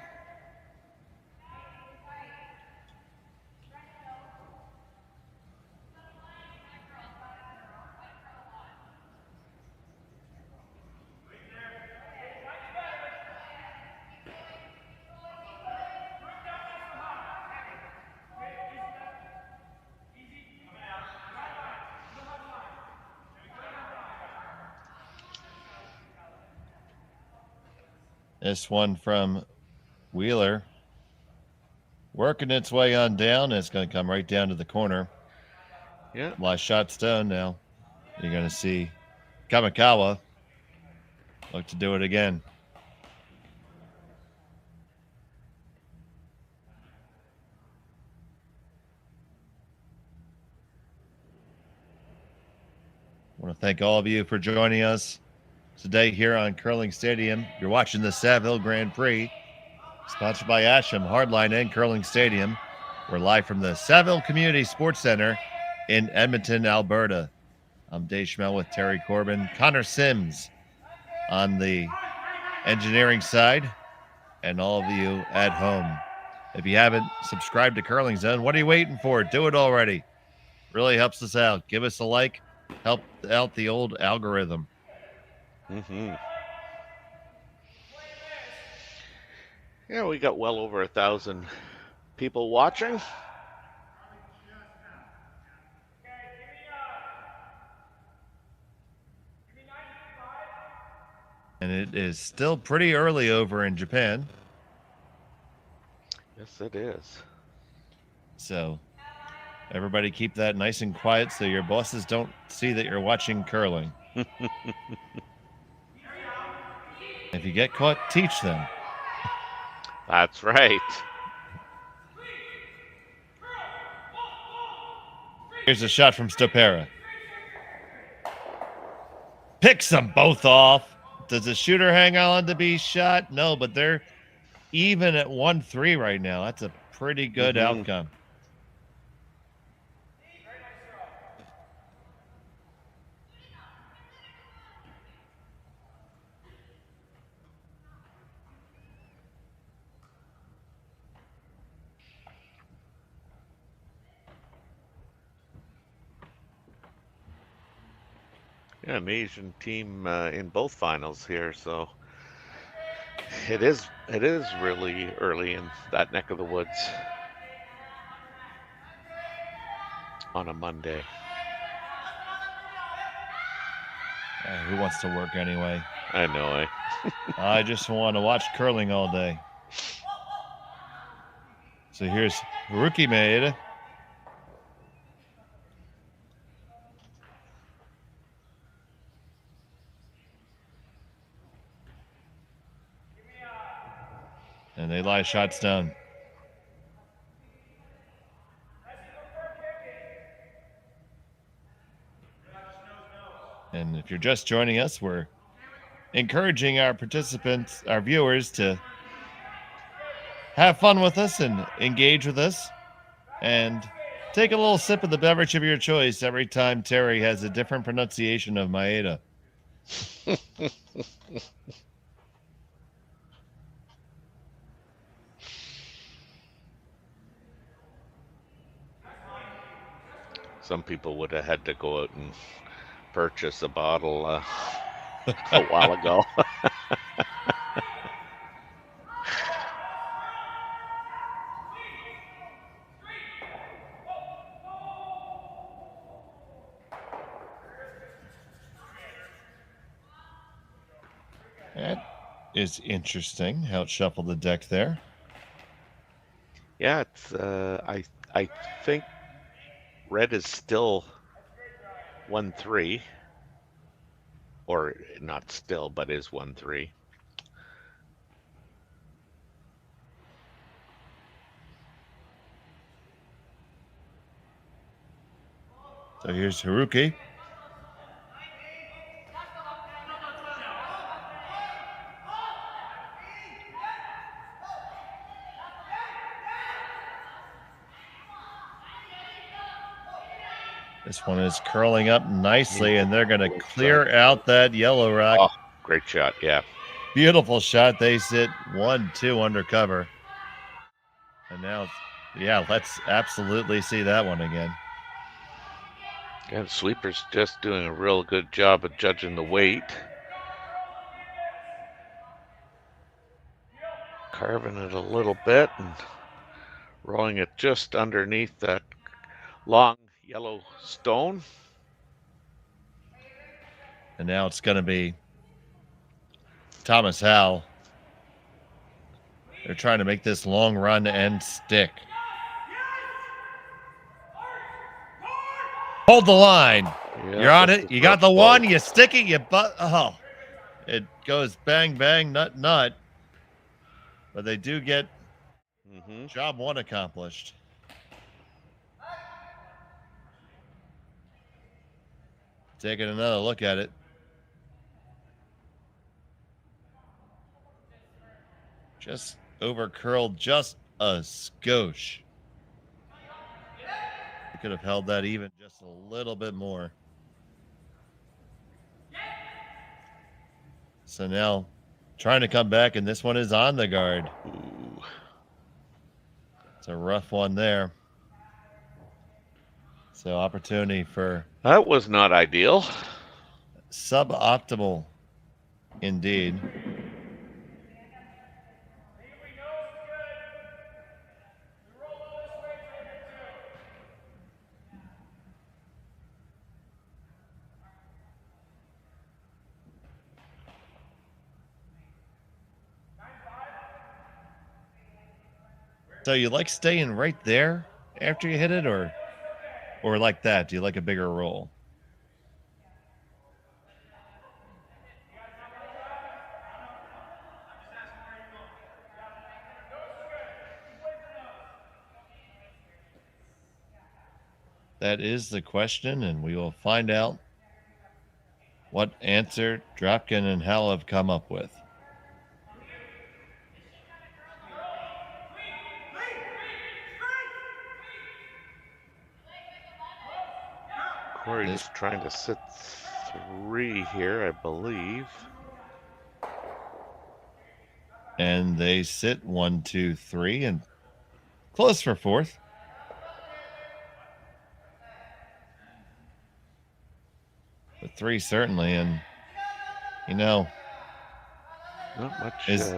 This one from Wheeler, working its way on down. It's going to come right down to the corner. Yeah. Last shot stone now. You're going to see Kamikawa look to do it again. I want to thank all of you for joining us today here on Curling Stadium. You're watching the Saville Grand Prix, sponsored by Asham, Hardline, and Curling Stadium. We're live from the Saville Community Sports Center in Edmonton, Alberta. I'm Dave Schmel with Terry Corbin, Connor Sims on the engineering side, and all of you at home. If you haven't subscribed to Curling Zone, what are you waiting for? Do it already. Really helps us out. Give us a like. Help out the old algorithm. Yeah, we got well over 1,000 people watching. And it is still pretty early over in Japan. Yes, it is. So everybody keep that nice and quiet so your bosses don't see that you're watching curling. If you get caught, teach them. That's right. Here's a shot from Stopera. Picks them both off. Does the shooter hang on to be shot? No, but they're even at 1-3 right now. That's a pretty good outcome. Yeah, an Asian team in both finals here, so it is really early in that neck of the woods on a Monday. Who wants to work anyway? I know, I just want to watch curling all day. So here's rookie Maeda. And they lie shots down. And if you're just joining us, we're encouraging our participants, our viewers, to have fun with us and engage with us. And take a little sip of the beverage of your choice every time Terry has a different pronunciation of Maeda. Some people would have had to go out and purchase a bottle a while ago. That is interesting how it shuffled the deck there. Yeah, it's I think red is still 1-3, or not still, but is 1-3. So here's Haruki. This one is curling up nicely, and they're going to clear out that yellow rock. Oh, great shot, yeah. Beautiful shot. They sit 1-2 under cover. And now, yeah, let's absolutely see that one again. And Sweeper's just doing a real good job of judging the weight. Carving it a little bit and rolling it just underneath that long yellow stone. And now it's going to be Thomas Howell. They're trying to make this long run and stick. Hold the line. Yeah, You're on it. You got the one. boat. You stick it. Oh, it goes bang, bang, nut, nut. But they do get job one accomplished. Taking another look at it. Just over curled just a skosh. You could have held that even just a little bit more. So now trying to come back, and this one is on the guard. Ooh. It's a rough one there. So opportunity for... That was not ideal. Suboptimal indeed. So you like staying right there after you hit it, or like that? Do you like a bigger roll? That is the question, and we will find out what answer Dropkin and Hal have come up with. Korey is trying to sit 3 here, I believe. And they sit 1, 2, 3, and close for 4th. But 3 certainly, and you know, not much. Is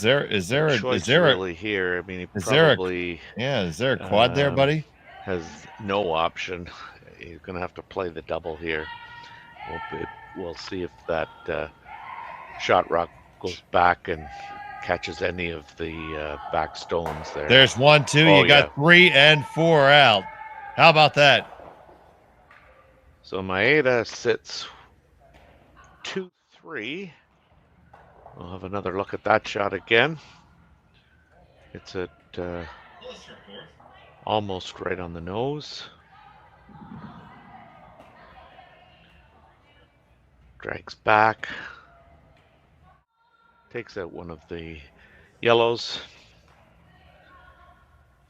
there really here? I mean, he probably is there a quad there, buddy? Has no option. He's going to have to play the double here. We'll see if that shot rock goes back and catches any of the back stones there. There's 1, 2. You got 3 and 4 out. How about that? So Maeda sits 2-3. We'll have another look at that shot again. It's at almost right on the nose. Drags back. Takes out one of the yellows.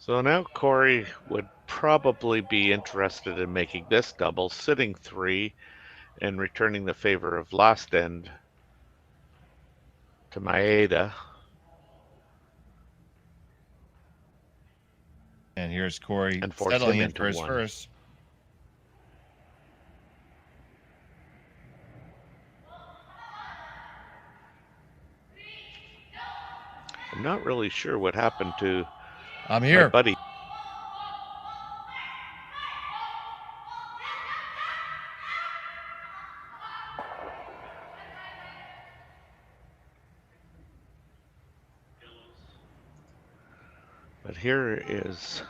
So now Korey would probably be interested in making this double, sitting 3 and returning the favor of last end to Maeda. And here's Korey And force settling him in into for his 1. first. I'm not really sure what happened to I'm my here. buddy. But here is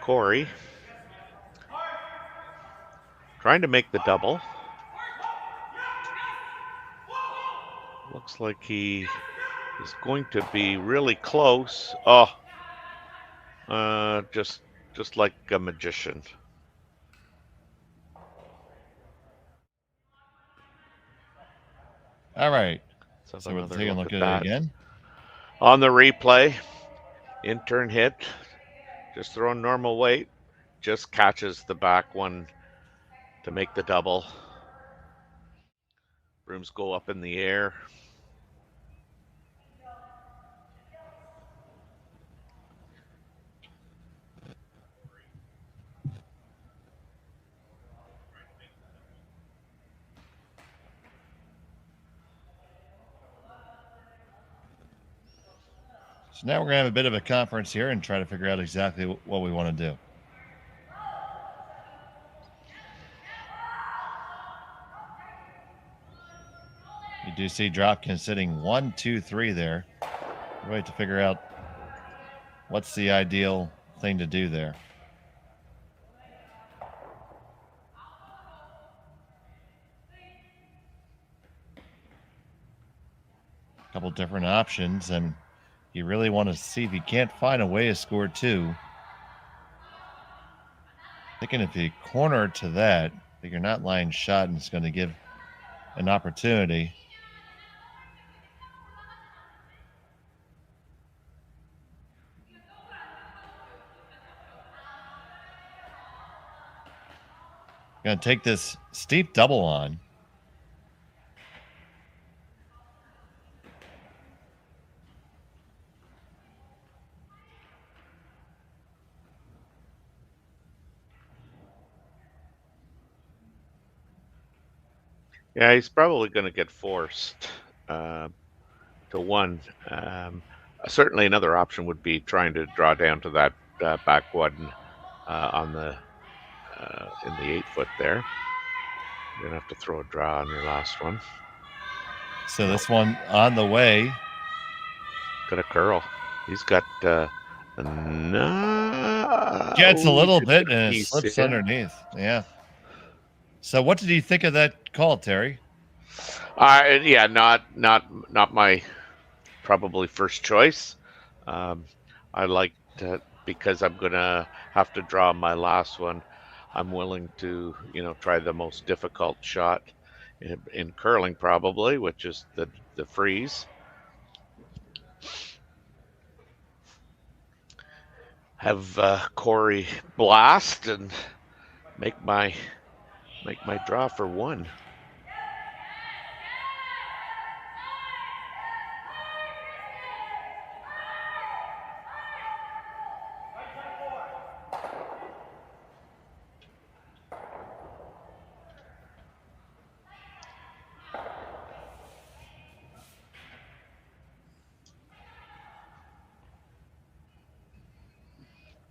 Korey trying to make the double. Looks like he is going to be really close. Oh, just like a magician. All right. So So we're another taking a look look at at it that. again. On the replay, in-turn hit, just throwing normal weight, just catches the back one to make the double. Brooms go up in the air. So now we're going to have a bit of a conference here and try to figure out exactly what we want to do. You do see Dropkin sitting 1, 2, 3 there. We have to figure out what's the ideal thing to do there. A couple different options, and you really want to see if you can't find a way to score 2. Thinking if you corner to that, but you're not lying shot and it's going to give an opportunity. Going to take this steep double on. Yeah, he's probably going to get forced to 1. Certainly another option would be trying to draw down to that back one on the in the 8-foot there. You're going to have to throw a draw on your last one. So this one on the way. Got a curl. He's got Gets a little bit and it piece, slips yeah. underneath. Yeah. So what did you think of that call, Terry? Yeah, not my probably first choice. I liked because I'm gonna have to draw my last one. I'm willing to, try the most difficult shot in curling probably, which is the freeze. Have Korey blast and make my draw for 1.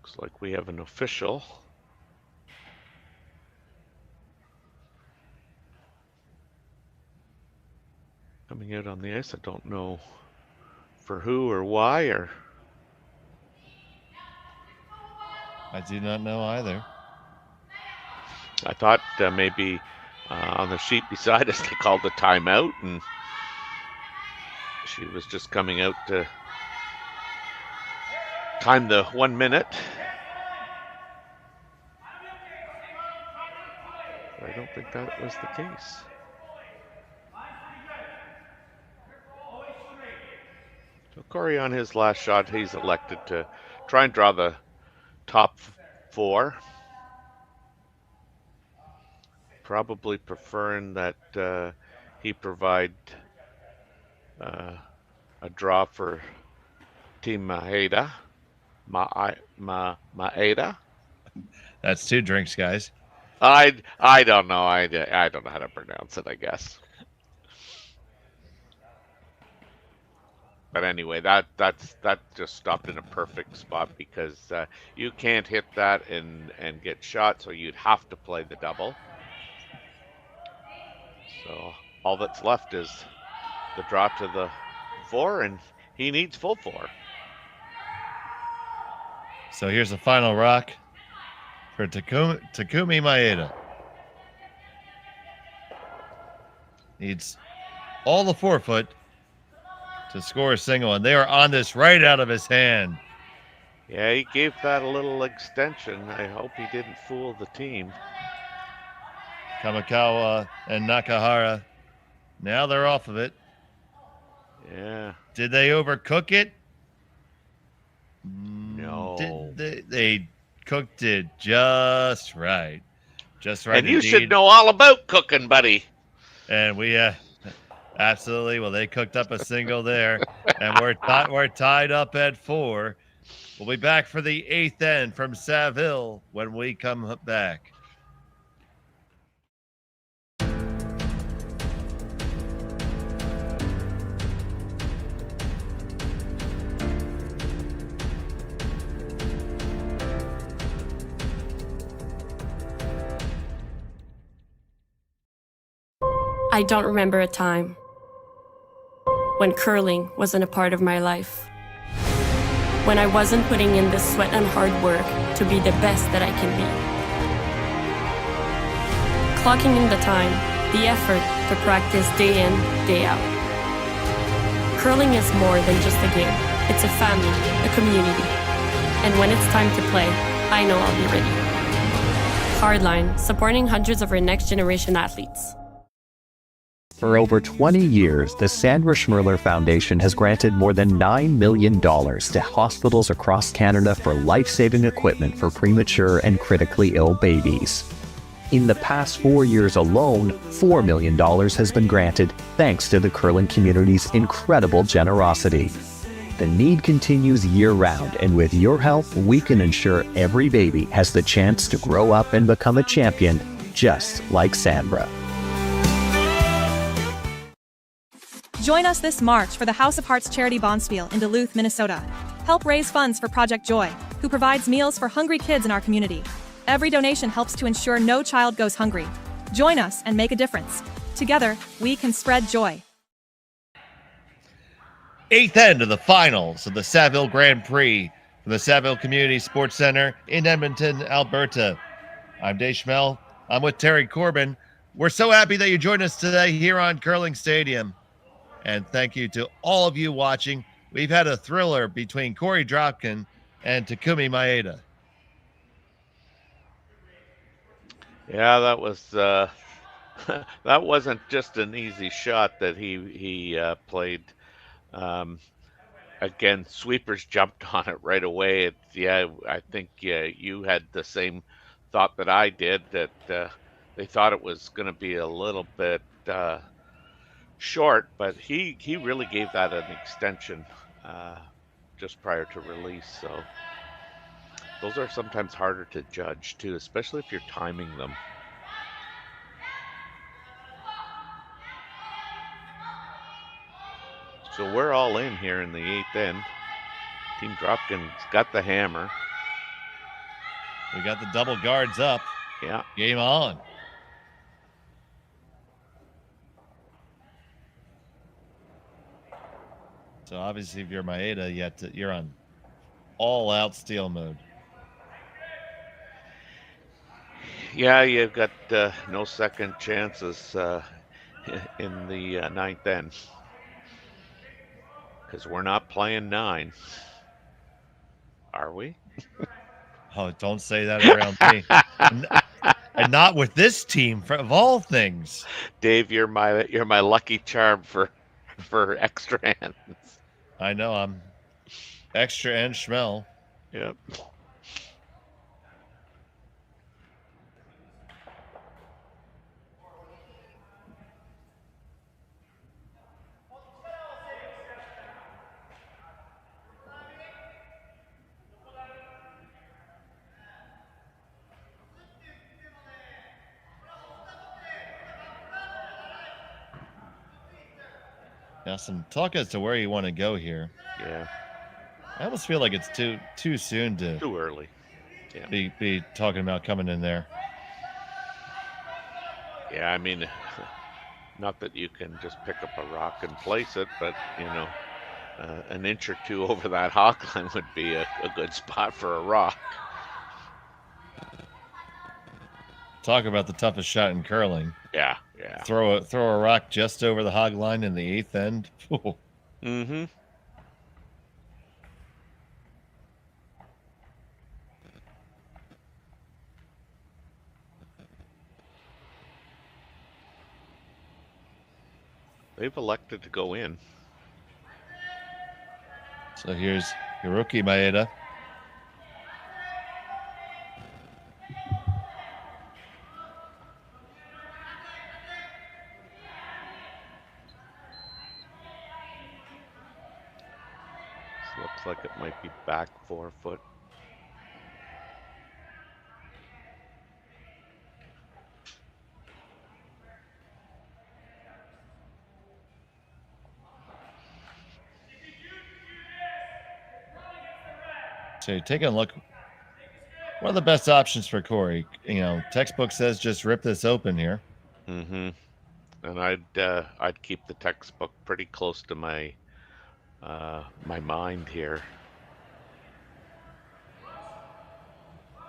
Looks like we have an official. Coming out on the ice. I don't know for who or why or. I do not know either. I thought maybe on the sheet beside us they called a timeout and she was just coming out to time the 1 minute. I don't think that was the case. So Korey on his last shot, he's elected to try and draw the top 4. Probably preferring that he provide a draw for Team Maeda. Maeda. That's 2 drinks, guys. I don't know. I don't know how to pronounce it, I guess. But anyway, that just stopped in a perfect spot because you can't hit that and get shot, so you'd have to play the double. So all that's left is the draw to the 4, and he needs full 4. So here's the final rock for Takumi Maeda. Needs all the 4-foot to score a single, and they are on this right out of his hand. Yeah, he gave that a little extension. I hope he didn't fool the team. Kamikawa and Nakahara, now they're off of it. Yeah. Did they overcook it? No. They cooked it just right. Just right. And you indeed. should know all about cooking, buddy. And we absolutely. Well, they cooked up a single there, and we're tied up at 4. We'll be back for the 8th end from Saville when we come back. I don't remember a time when curling wasn't a part of my life. When I wasn't putting in the sweat and hard work to be the best that I can be. Clocking in the time, the effort to practice day in, day out. Curling is more than just a game. It's a family, a community. And when it's time to play, I know I'll be ready. Hardline, supporting hundreds of our next generation athletes. For over 20 years, the Sandra Schmel Foundation has granted more than $9 million to hospitals across Canada for life-saving equipment for premature and critically ill babies. In the past 4 years alone, $4 million has been granted thanks to the curling community's incredible generosity. The need continues year-round, and with your help, we can ensure every baby has the chance to grow up and become a champion, just like Sandra. Join us this March for the House of Hearts Charity Bonspiel in Duluth, Minnesota. Help raise funds for Project Joy, who provides meals for hungry kids in our community. Every donation helps to ensure no child goes hungry. Join us and make a difference. Together, we can spread joy. 8th end of the finals of the Saville Grand Prix from the Saville Community Sports Center in Edmonton, Alberta. I'm Dave Schmel. I'm with Terry Corbin. We're so happy that you joined us today here on Curling Stadium. And thank you to all of you watching. We've had a thriller between Korey Dropkin and Takumi Maeda. Yeah, that was that wasn't just an easy shot that he played. Again, sweepers jumped on it right away. I think you had the same thought that I did, that they thought it was going to be a little bit short, but he really gave that an extension just prior to release. So those are sometimes harder to judge too, especially if you're timing them. So we're all in here in the 8th end. Team Dropkin's got the hammer. We got the double guards up. Yeah. Game on. So obviously, if you're Maeda, you're on all-out steal mode. Yeah, you've got no second chances in the 9th end, because we're not playing 9, are we? Oh, don't say that around me. And not with this team, of all things. Dave, you're my lucky charm for extra hands. I know, I'm extra and Schmel Yep. Now, some talk as to where you want to go here. Yeah. I almost feel like it's too soon to Too early. Yeah. be talking about coming in there. Yeah, I mean, not that you can just pick up a rock and place it, but you know, an inch or two over that hog line would be a good spot for a rock. Talk about the toughest shot in curling. Yeah, yeah. Throw a rock just over the hog line in the 8th end. Mm-hmm. They've elected to go in. So here's Hiroki Maeda. This looks like it might be back 4 foot. So taking a look, one of the best options for Korey. You know, textbook says just rip this open here. Mm-hmm. And I'd keep the textbook pretty close to my my mind here.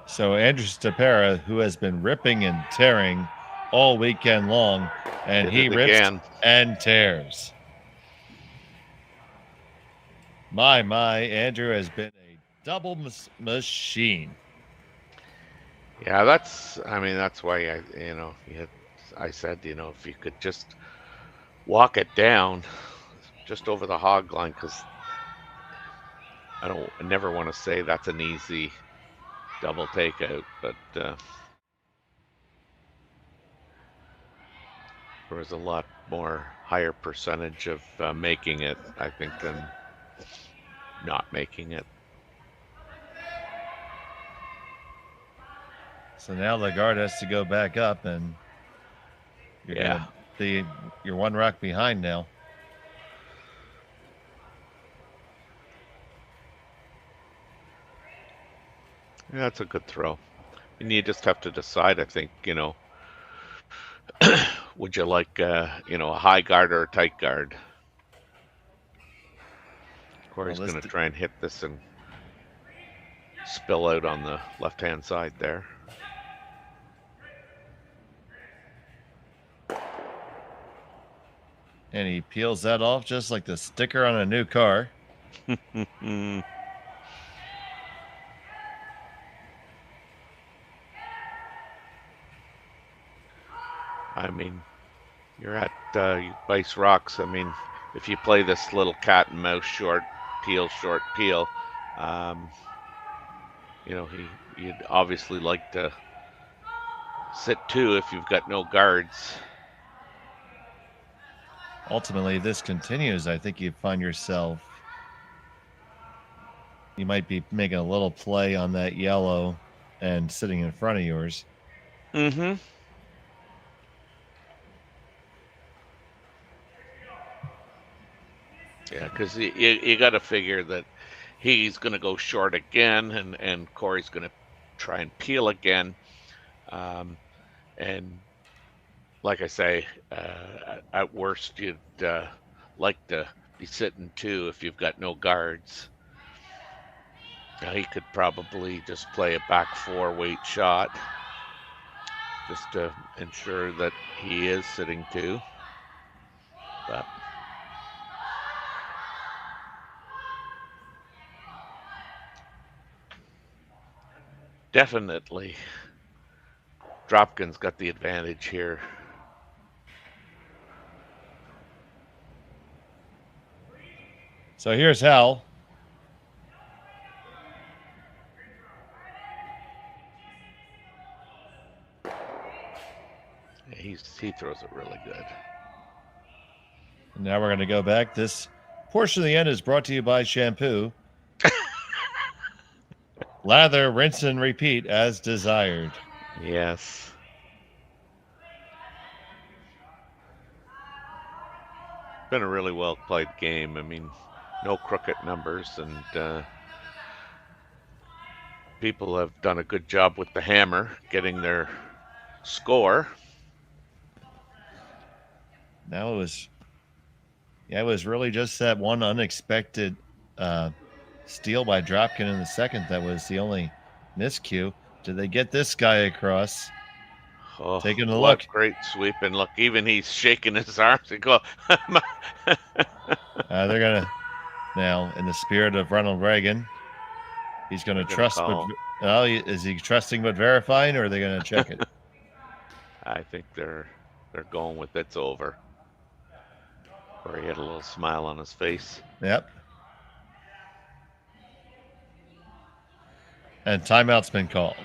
So Andrew Stapera, who has been ripping and tearing all weekend long, and he rips again. and tears. My, Andrew has been a double machine. Yeah, that's why I said, if you could just walk it down just over the hog line, because I never want to say that's an easy double takeout, but there was a lot more higher percentage of making it, I think, than not making it. So now the guard has to go back up, and you're one rock behind now. Yeah, that's a good throw. And you just have to decide, I think, would you like, a high guard or a tight guard? Corey's going to try and hit this and spill out on the left-hand side there. And he peels that off just like the sticker on a new car. I mean, you're at Vice Rocks. I mean, if you play this little cat and mouse short peel, you'd obviously like to sit two if you've got no guards. Ultimately, this continues. I think you find yourself, you might be making a little play on that yellow and sitting in front of yours. Mm-hmm. Yeah, because you got to figure that he's going to go short again, and Corey's going to try and peel again. And like I say, at worst, you'd like to be sitting two if you've got no guards. Now, he could probably just play a back 4 weight shot just to ensure that he is sitting two. But definitely, Dropkin's got the advantage here. So here's Hal. he throws it really good. And now we're going to go back. This portion of the end is brought to you by Shampoo. Lather, rinse, and repeat as desired. Yes. Been a really well played game. I mean, no crooked numbers, and people have done a good job with the hammer getting their score. Now it was really just that one unexpected steal by Dropkin in the second that was the only miscue. Did they get this guy across? Oh, taking a what look. Great sweep, and look, even he's shaking his arms and go. They're gonna now, in the spirit of Ronald Reagan, he's gonna trust. But is he trusting but verifying, or are they gonna check it? I think they're going with it's over. Or he had a little smile on his face. Yep. And timeout's been called.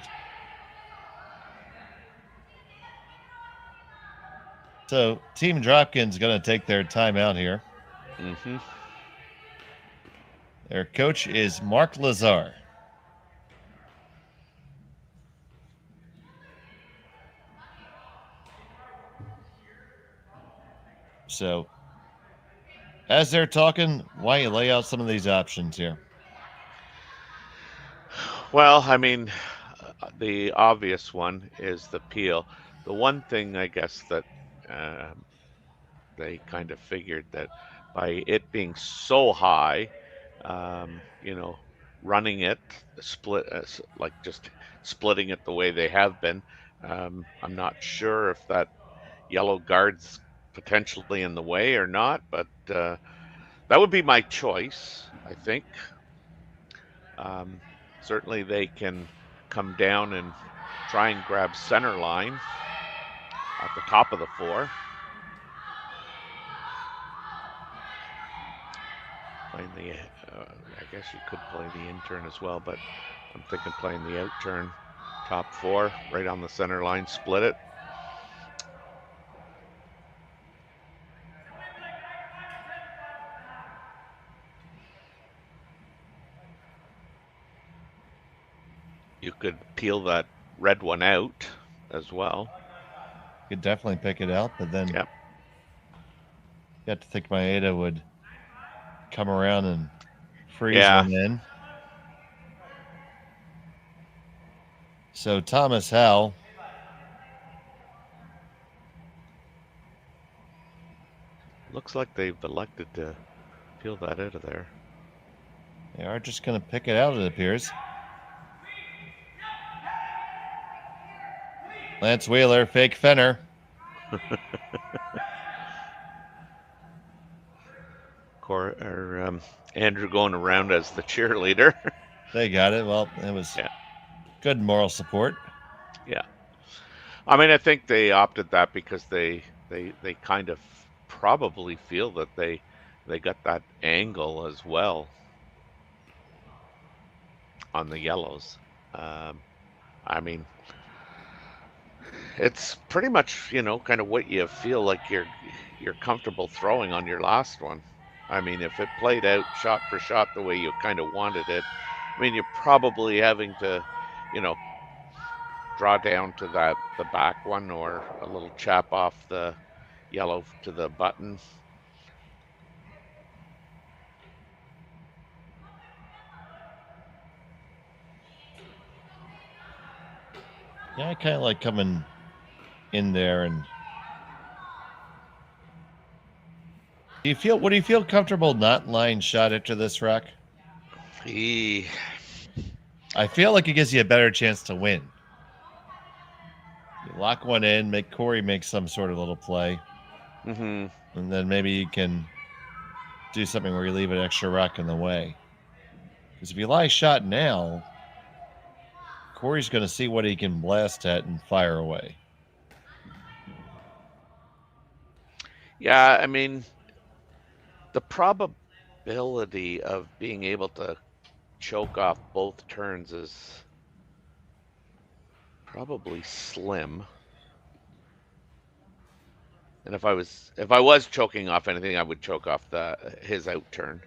So Team Dropkin's going to take their timeout here. Mm-hmm. Their coach is Mark Lazar. So as they're talking, why don't you lay out some of these options here? Well, I mean, the obvious one is the peel. The one thing I guess that they kind of figured that by it being so high, running it, like just splitting it the way they have been, I'm not sure if that yellow guard's potentially in the way or not, but that would be my choice, I think. Certainly they can come down and try and grab center line at the top of the 4. Playing the, I guess you could play the in-turn as well, but I'm thinking playing the out-turn top 4 right on the center line, split it. You could peel that red one out as well. You could definitely pick it out, but then yep. You have to think Maeda would come around and freeze one in. So Thomas Howell. Looks like they've elected to peel that out of there. They are just going to pick it out, it appears. Lance Wheeler, fake Fenner. Andrew going around as the cheerleader. They got it. Well, it was good moral support. Yeah. I mean, I think they opted that because they kind of probably feel that they got that angle as well on the yellows. I mean, it's pretty much, kind of what you feel like you're comfortable throwing on your last one. I mean, if it played out shot for shot the way you kind of wanted it, I mean, you're probably having to, draw down to the back one or a little chap off the yellow to the button. Yeah, I kind of like coming in there and what do you feel comfortable not line shot after this, Rock? I feel like it gives you a better chance to win. You lock one in, make Korey make some sort of little play. Mm-hmm. And then maybe you can do something where you leave an extra rock in the way. Because if you lie shot now, Korey's going to see what he can blast at and fire away. Yeah, I mean, the probability of being able to choke off both turns is probably slim. And if I was choking off anything, I would choke off his out turn.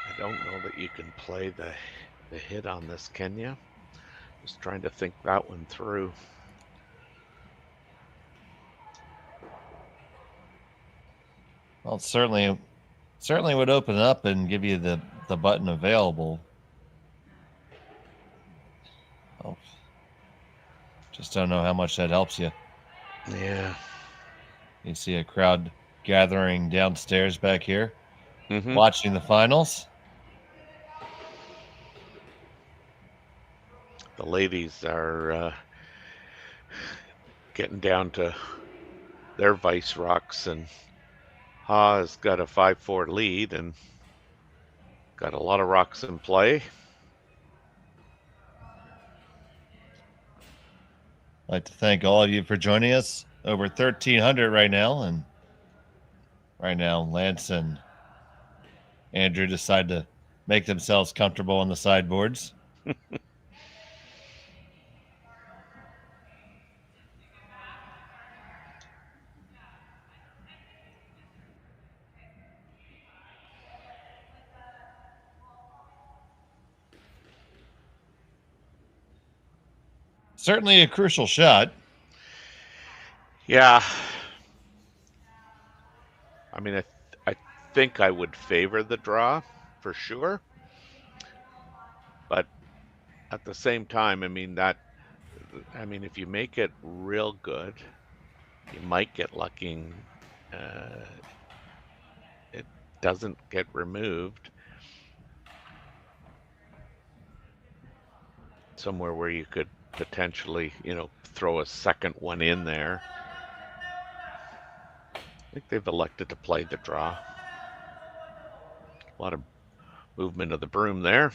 I don't know that you can play the hit on this, can you? Just trying to think that one through. Well, certainly would open up and give you the button available. Oh, just don't know how much that helps you. Yeah. You see a crowd gathering downstairs back here, watching the finals. The ladies are getting down to their vice rocks, and Ha's got a 5-4 lead and got a lot of rocks in play. I'd like to thank all of you for joining us. Over 1,300 right now, and right now Lance and Andrew decide to make themselves comfortable on the sideboards. Certainly a crucial shot. Yeah. I mean, I think I would favor the draw for sure. But at the same time, I mean, if you make it real good, you might get lucky. It doesn't get removed. Somewhere where you could potentially, throw a second one in there. I think they've elected to play the draw. A lot of movement of the broom there.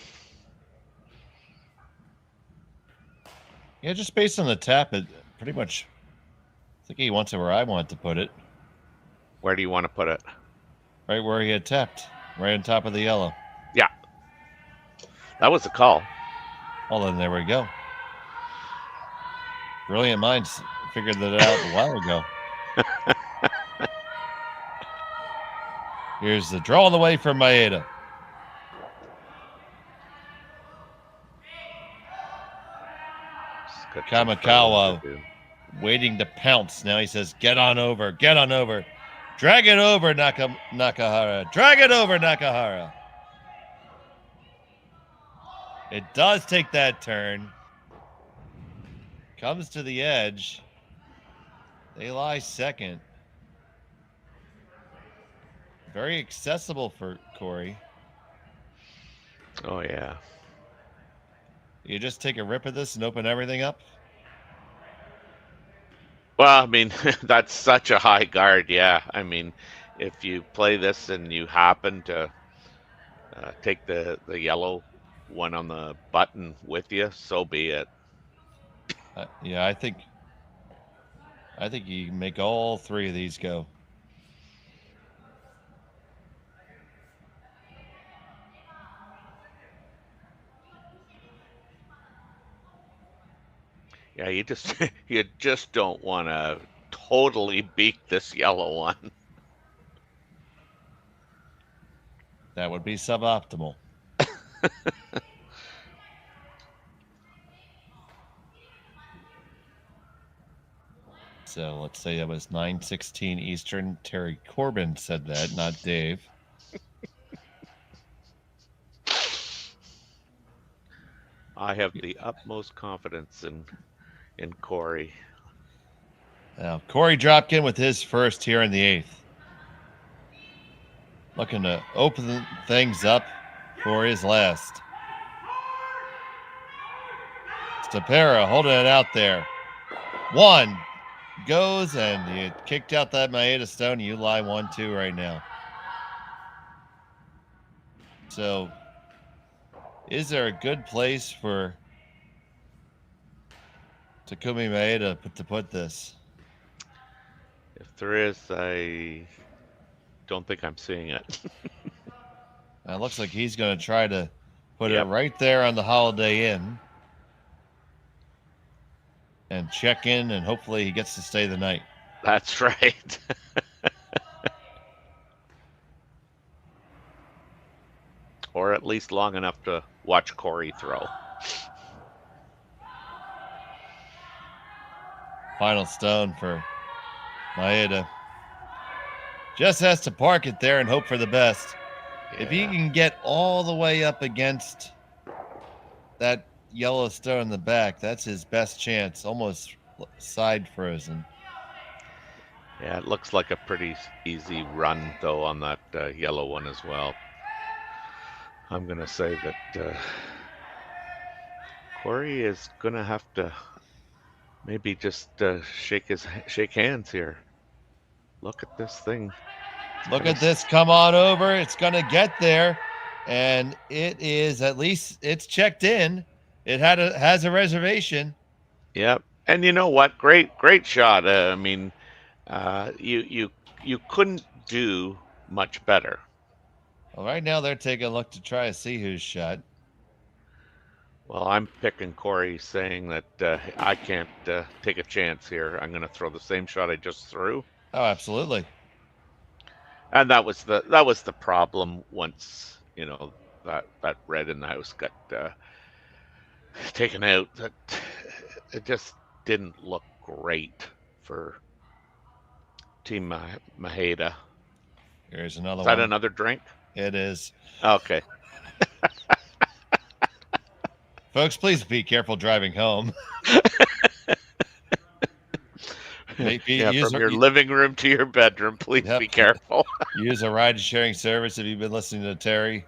Yeah, just based on the tap, it pretty much, I think he wants it where I want to put it. Where do you want to put it? Right where he had tapped, right on top of the yellow. Yeah. That was the call. Well, then there we go. Brilliant minds figured that out a while ago. Here's the draw on the way from Maeda. Kamikawa waiting to pounce. Now he says, get on over, get on over. Drag it over, Nakahara. Drag it over, Nakahara. It does take that turn. Comes to the edge. They lie second. Very accessible for Korey. Oh, yeah. You just take a rip of this and open everything up? Well, I mean, that's such a high guard, yeah. I mean, if you play this and you happen to take the yellow one on the button with you, so be it. Yeah, I think you can make all three of these go. Yeah, you just don't want to totally beat this yellow one. That would be suboptimal. So let's say that was 9:16 Eastern. Terry Corbin said that, not Dave. I have the utmost confidence in Korey. Now, Korey Dropkin with his first here in the 8th. Looking to open things up for his last. Stapera holding it out there. One goes, and you kicked out that Maeda stone. You lie 1-2 right now. So Is there a good place for Takumi Maeda to put this? If there is, I don't think I'm seeing it. It looks like he's going to try to put Yep. it right there on the Holiday Inn and check in, and hopefully he gets to stay the night. That's right. Or at least long enough to watch Korey throw. Final stone for Maeda. Just has to park it there and hope for the best. If he can get all the way up against that yellow stone in the back, that's his best chance. Almost side frozen. Yeah, it looks like a pretty easy run, though, on that yellow one as well. I'm going to say that Korey is going to have to maybe just shake hands here. Look at this thing. Look at this. Come on over. It's going to get there. And it is, at least it's checked in. It has a reservation. Yep. And you know what? Great shot. I mean, you couldn't do much better. Well, right now they're taking a look to try to see who's shot. Well, I'm picking Korey, saying that I can't take a chance here. I'm going to throw the same shot I just threw. Oh, absolutely. And that was the problem once, you know, that red in the house got taken out. That it just didn't look great for Team Maeda. Here's another Is one. that another drink? It is. Okay. Folks, please be careful driving home. Maybe from your living room to your bedroom, please be careful. Use a ride-sharing service if you've been listening to Terry.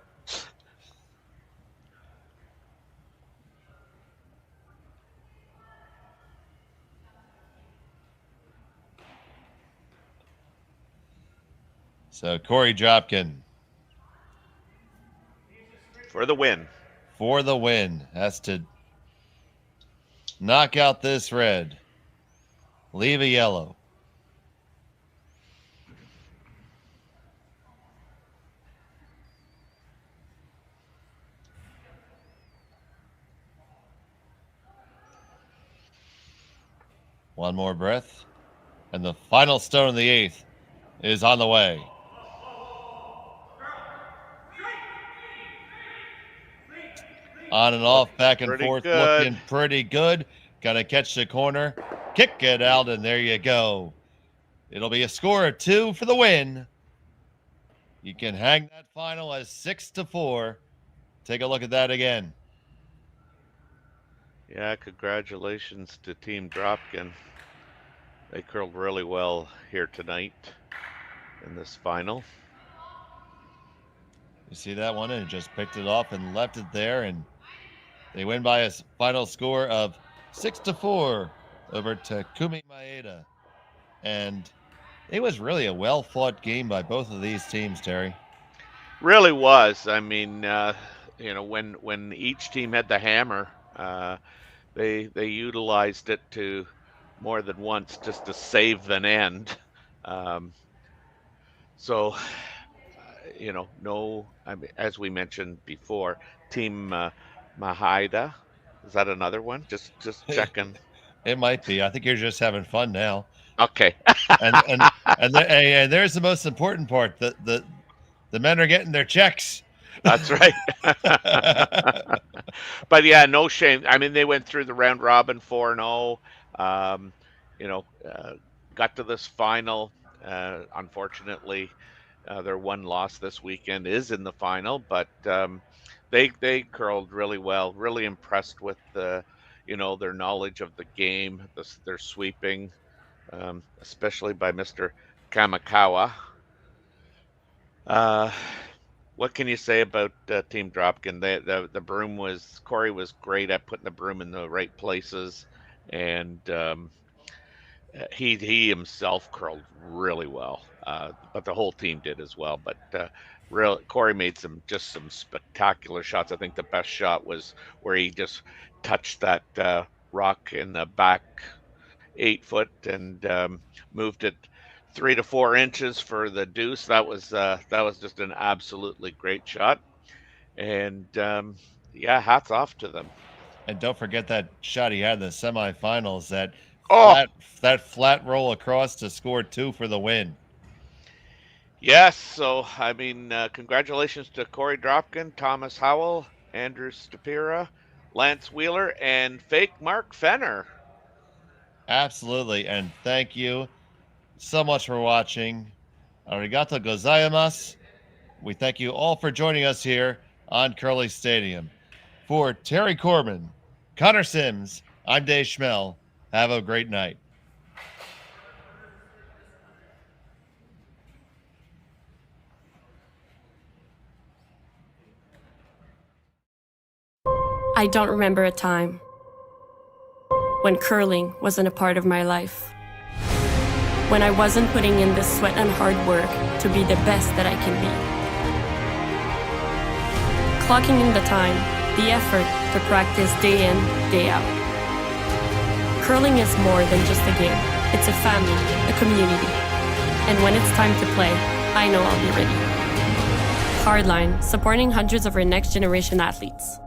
So Korey Dropkin. For the win. For the win. Has to knock out this red. Leave a yellow. One more breath. And the final stone in the eighth is on the way. On and off, back and forth, looking pretty good. Gonna catch the corner, kick it out, and there you go. It'll be a score of 2 for the win. You can hang that final as 6-4. Take a look at that again. Yeah, congratulations to Team Dropkin. They curled really well here tonight in this final. You see that one? And just picked it off and left it there, and they win by a final score of 6-4 over Takumi Maeda. And it was really a well-fought game by both of these teams, Terry. Really was. I mean, you know, when each team had the hammer, they utilized it to more than once just to save an end. So, you know, no, I mean, as we mentioned before, Team Maeda, is that another one? Just checking. It might be. I think you're just having fun now. Okay. and there's the most important part. The men are getting their checks. That's right. But yeah, no shame. I mean, they went through the round robin 4-0. You know, got to this final. Unfortunately, their one loss this weekend is in the final, but they curled really well. Really impressed with you know, their knowledge of the game, their sweeping, especially by Mr. Kamikawa. What can you say about Team Dropkin? The broom Korey was great at putting the broom in the right places, and he himself curled really well. but the whole team did as well. But Korey made some spectacular shots. I think the best shot was where he just touched that rock in the back 8 foot and moved it 3 to 4 inches for the deuce. That was just an absolutely great shot. And yeah, hats off to them. And don't forget that shot he had in the semifinals, that flat roll across to score 2 for the win. Yes, so I mean, congratulations to Korey Dropkin, Thomas Howell, Andrew Stapira, Lance Wheeler, and fake Mark Fenner. Absolutely, and thank you so much for watching. Arigato gozaimasu. We thank you all for joining us here on Curling Stadium. For Terry Corbin, Connor Sims, I'm Dave Schmel. Have a great night. I don't remember a time when curling wasn't a part of my life. When I wasn't putting in the sweat and hard work to be the best that I can be. Clocking in the time, the effort to practice day in, day out. Curling is more than just a game. It's a family, a community. And when it's time to play, I know I'll be ready. Hardline, supporting hundreds of our next generation athletes.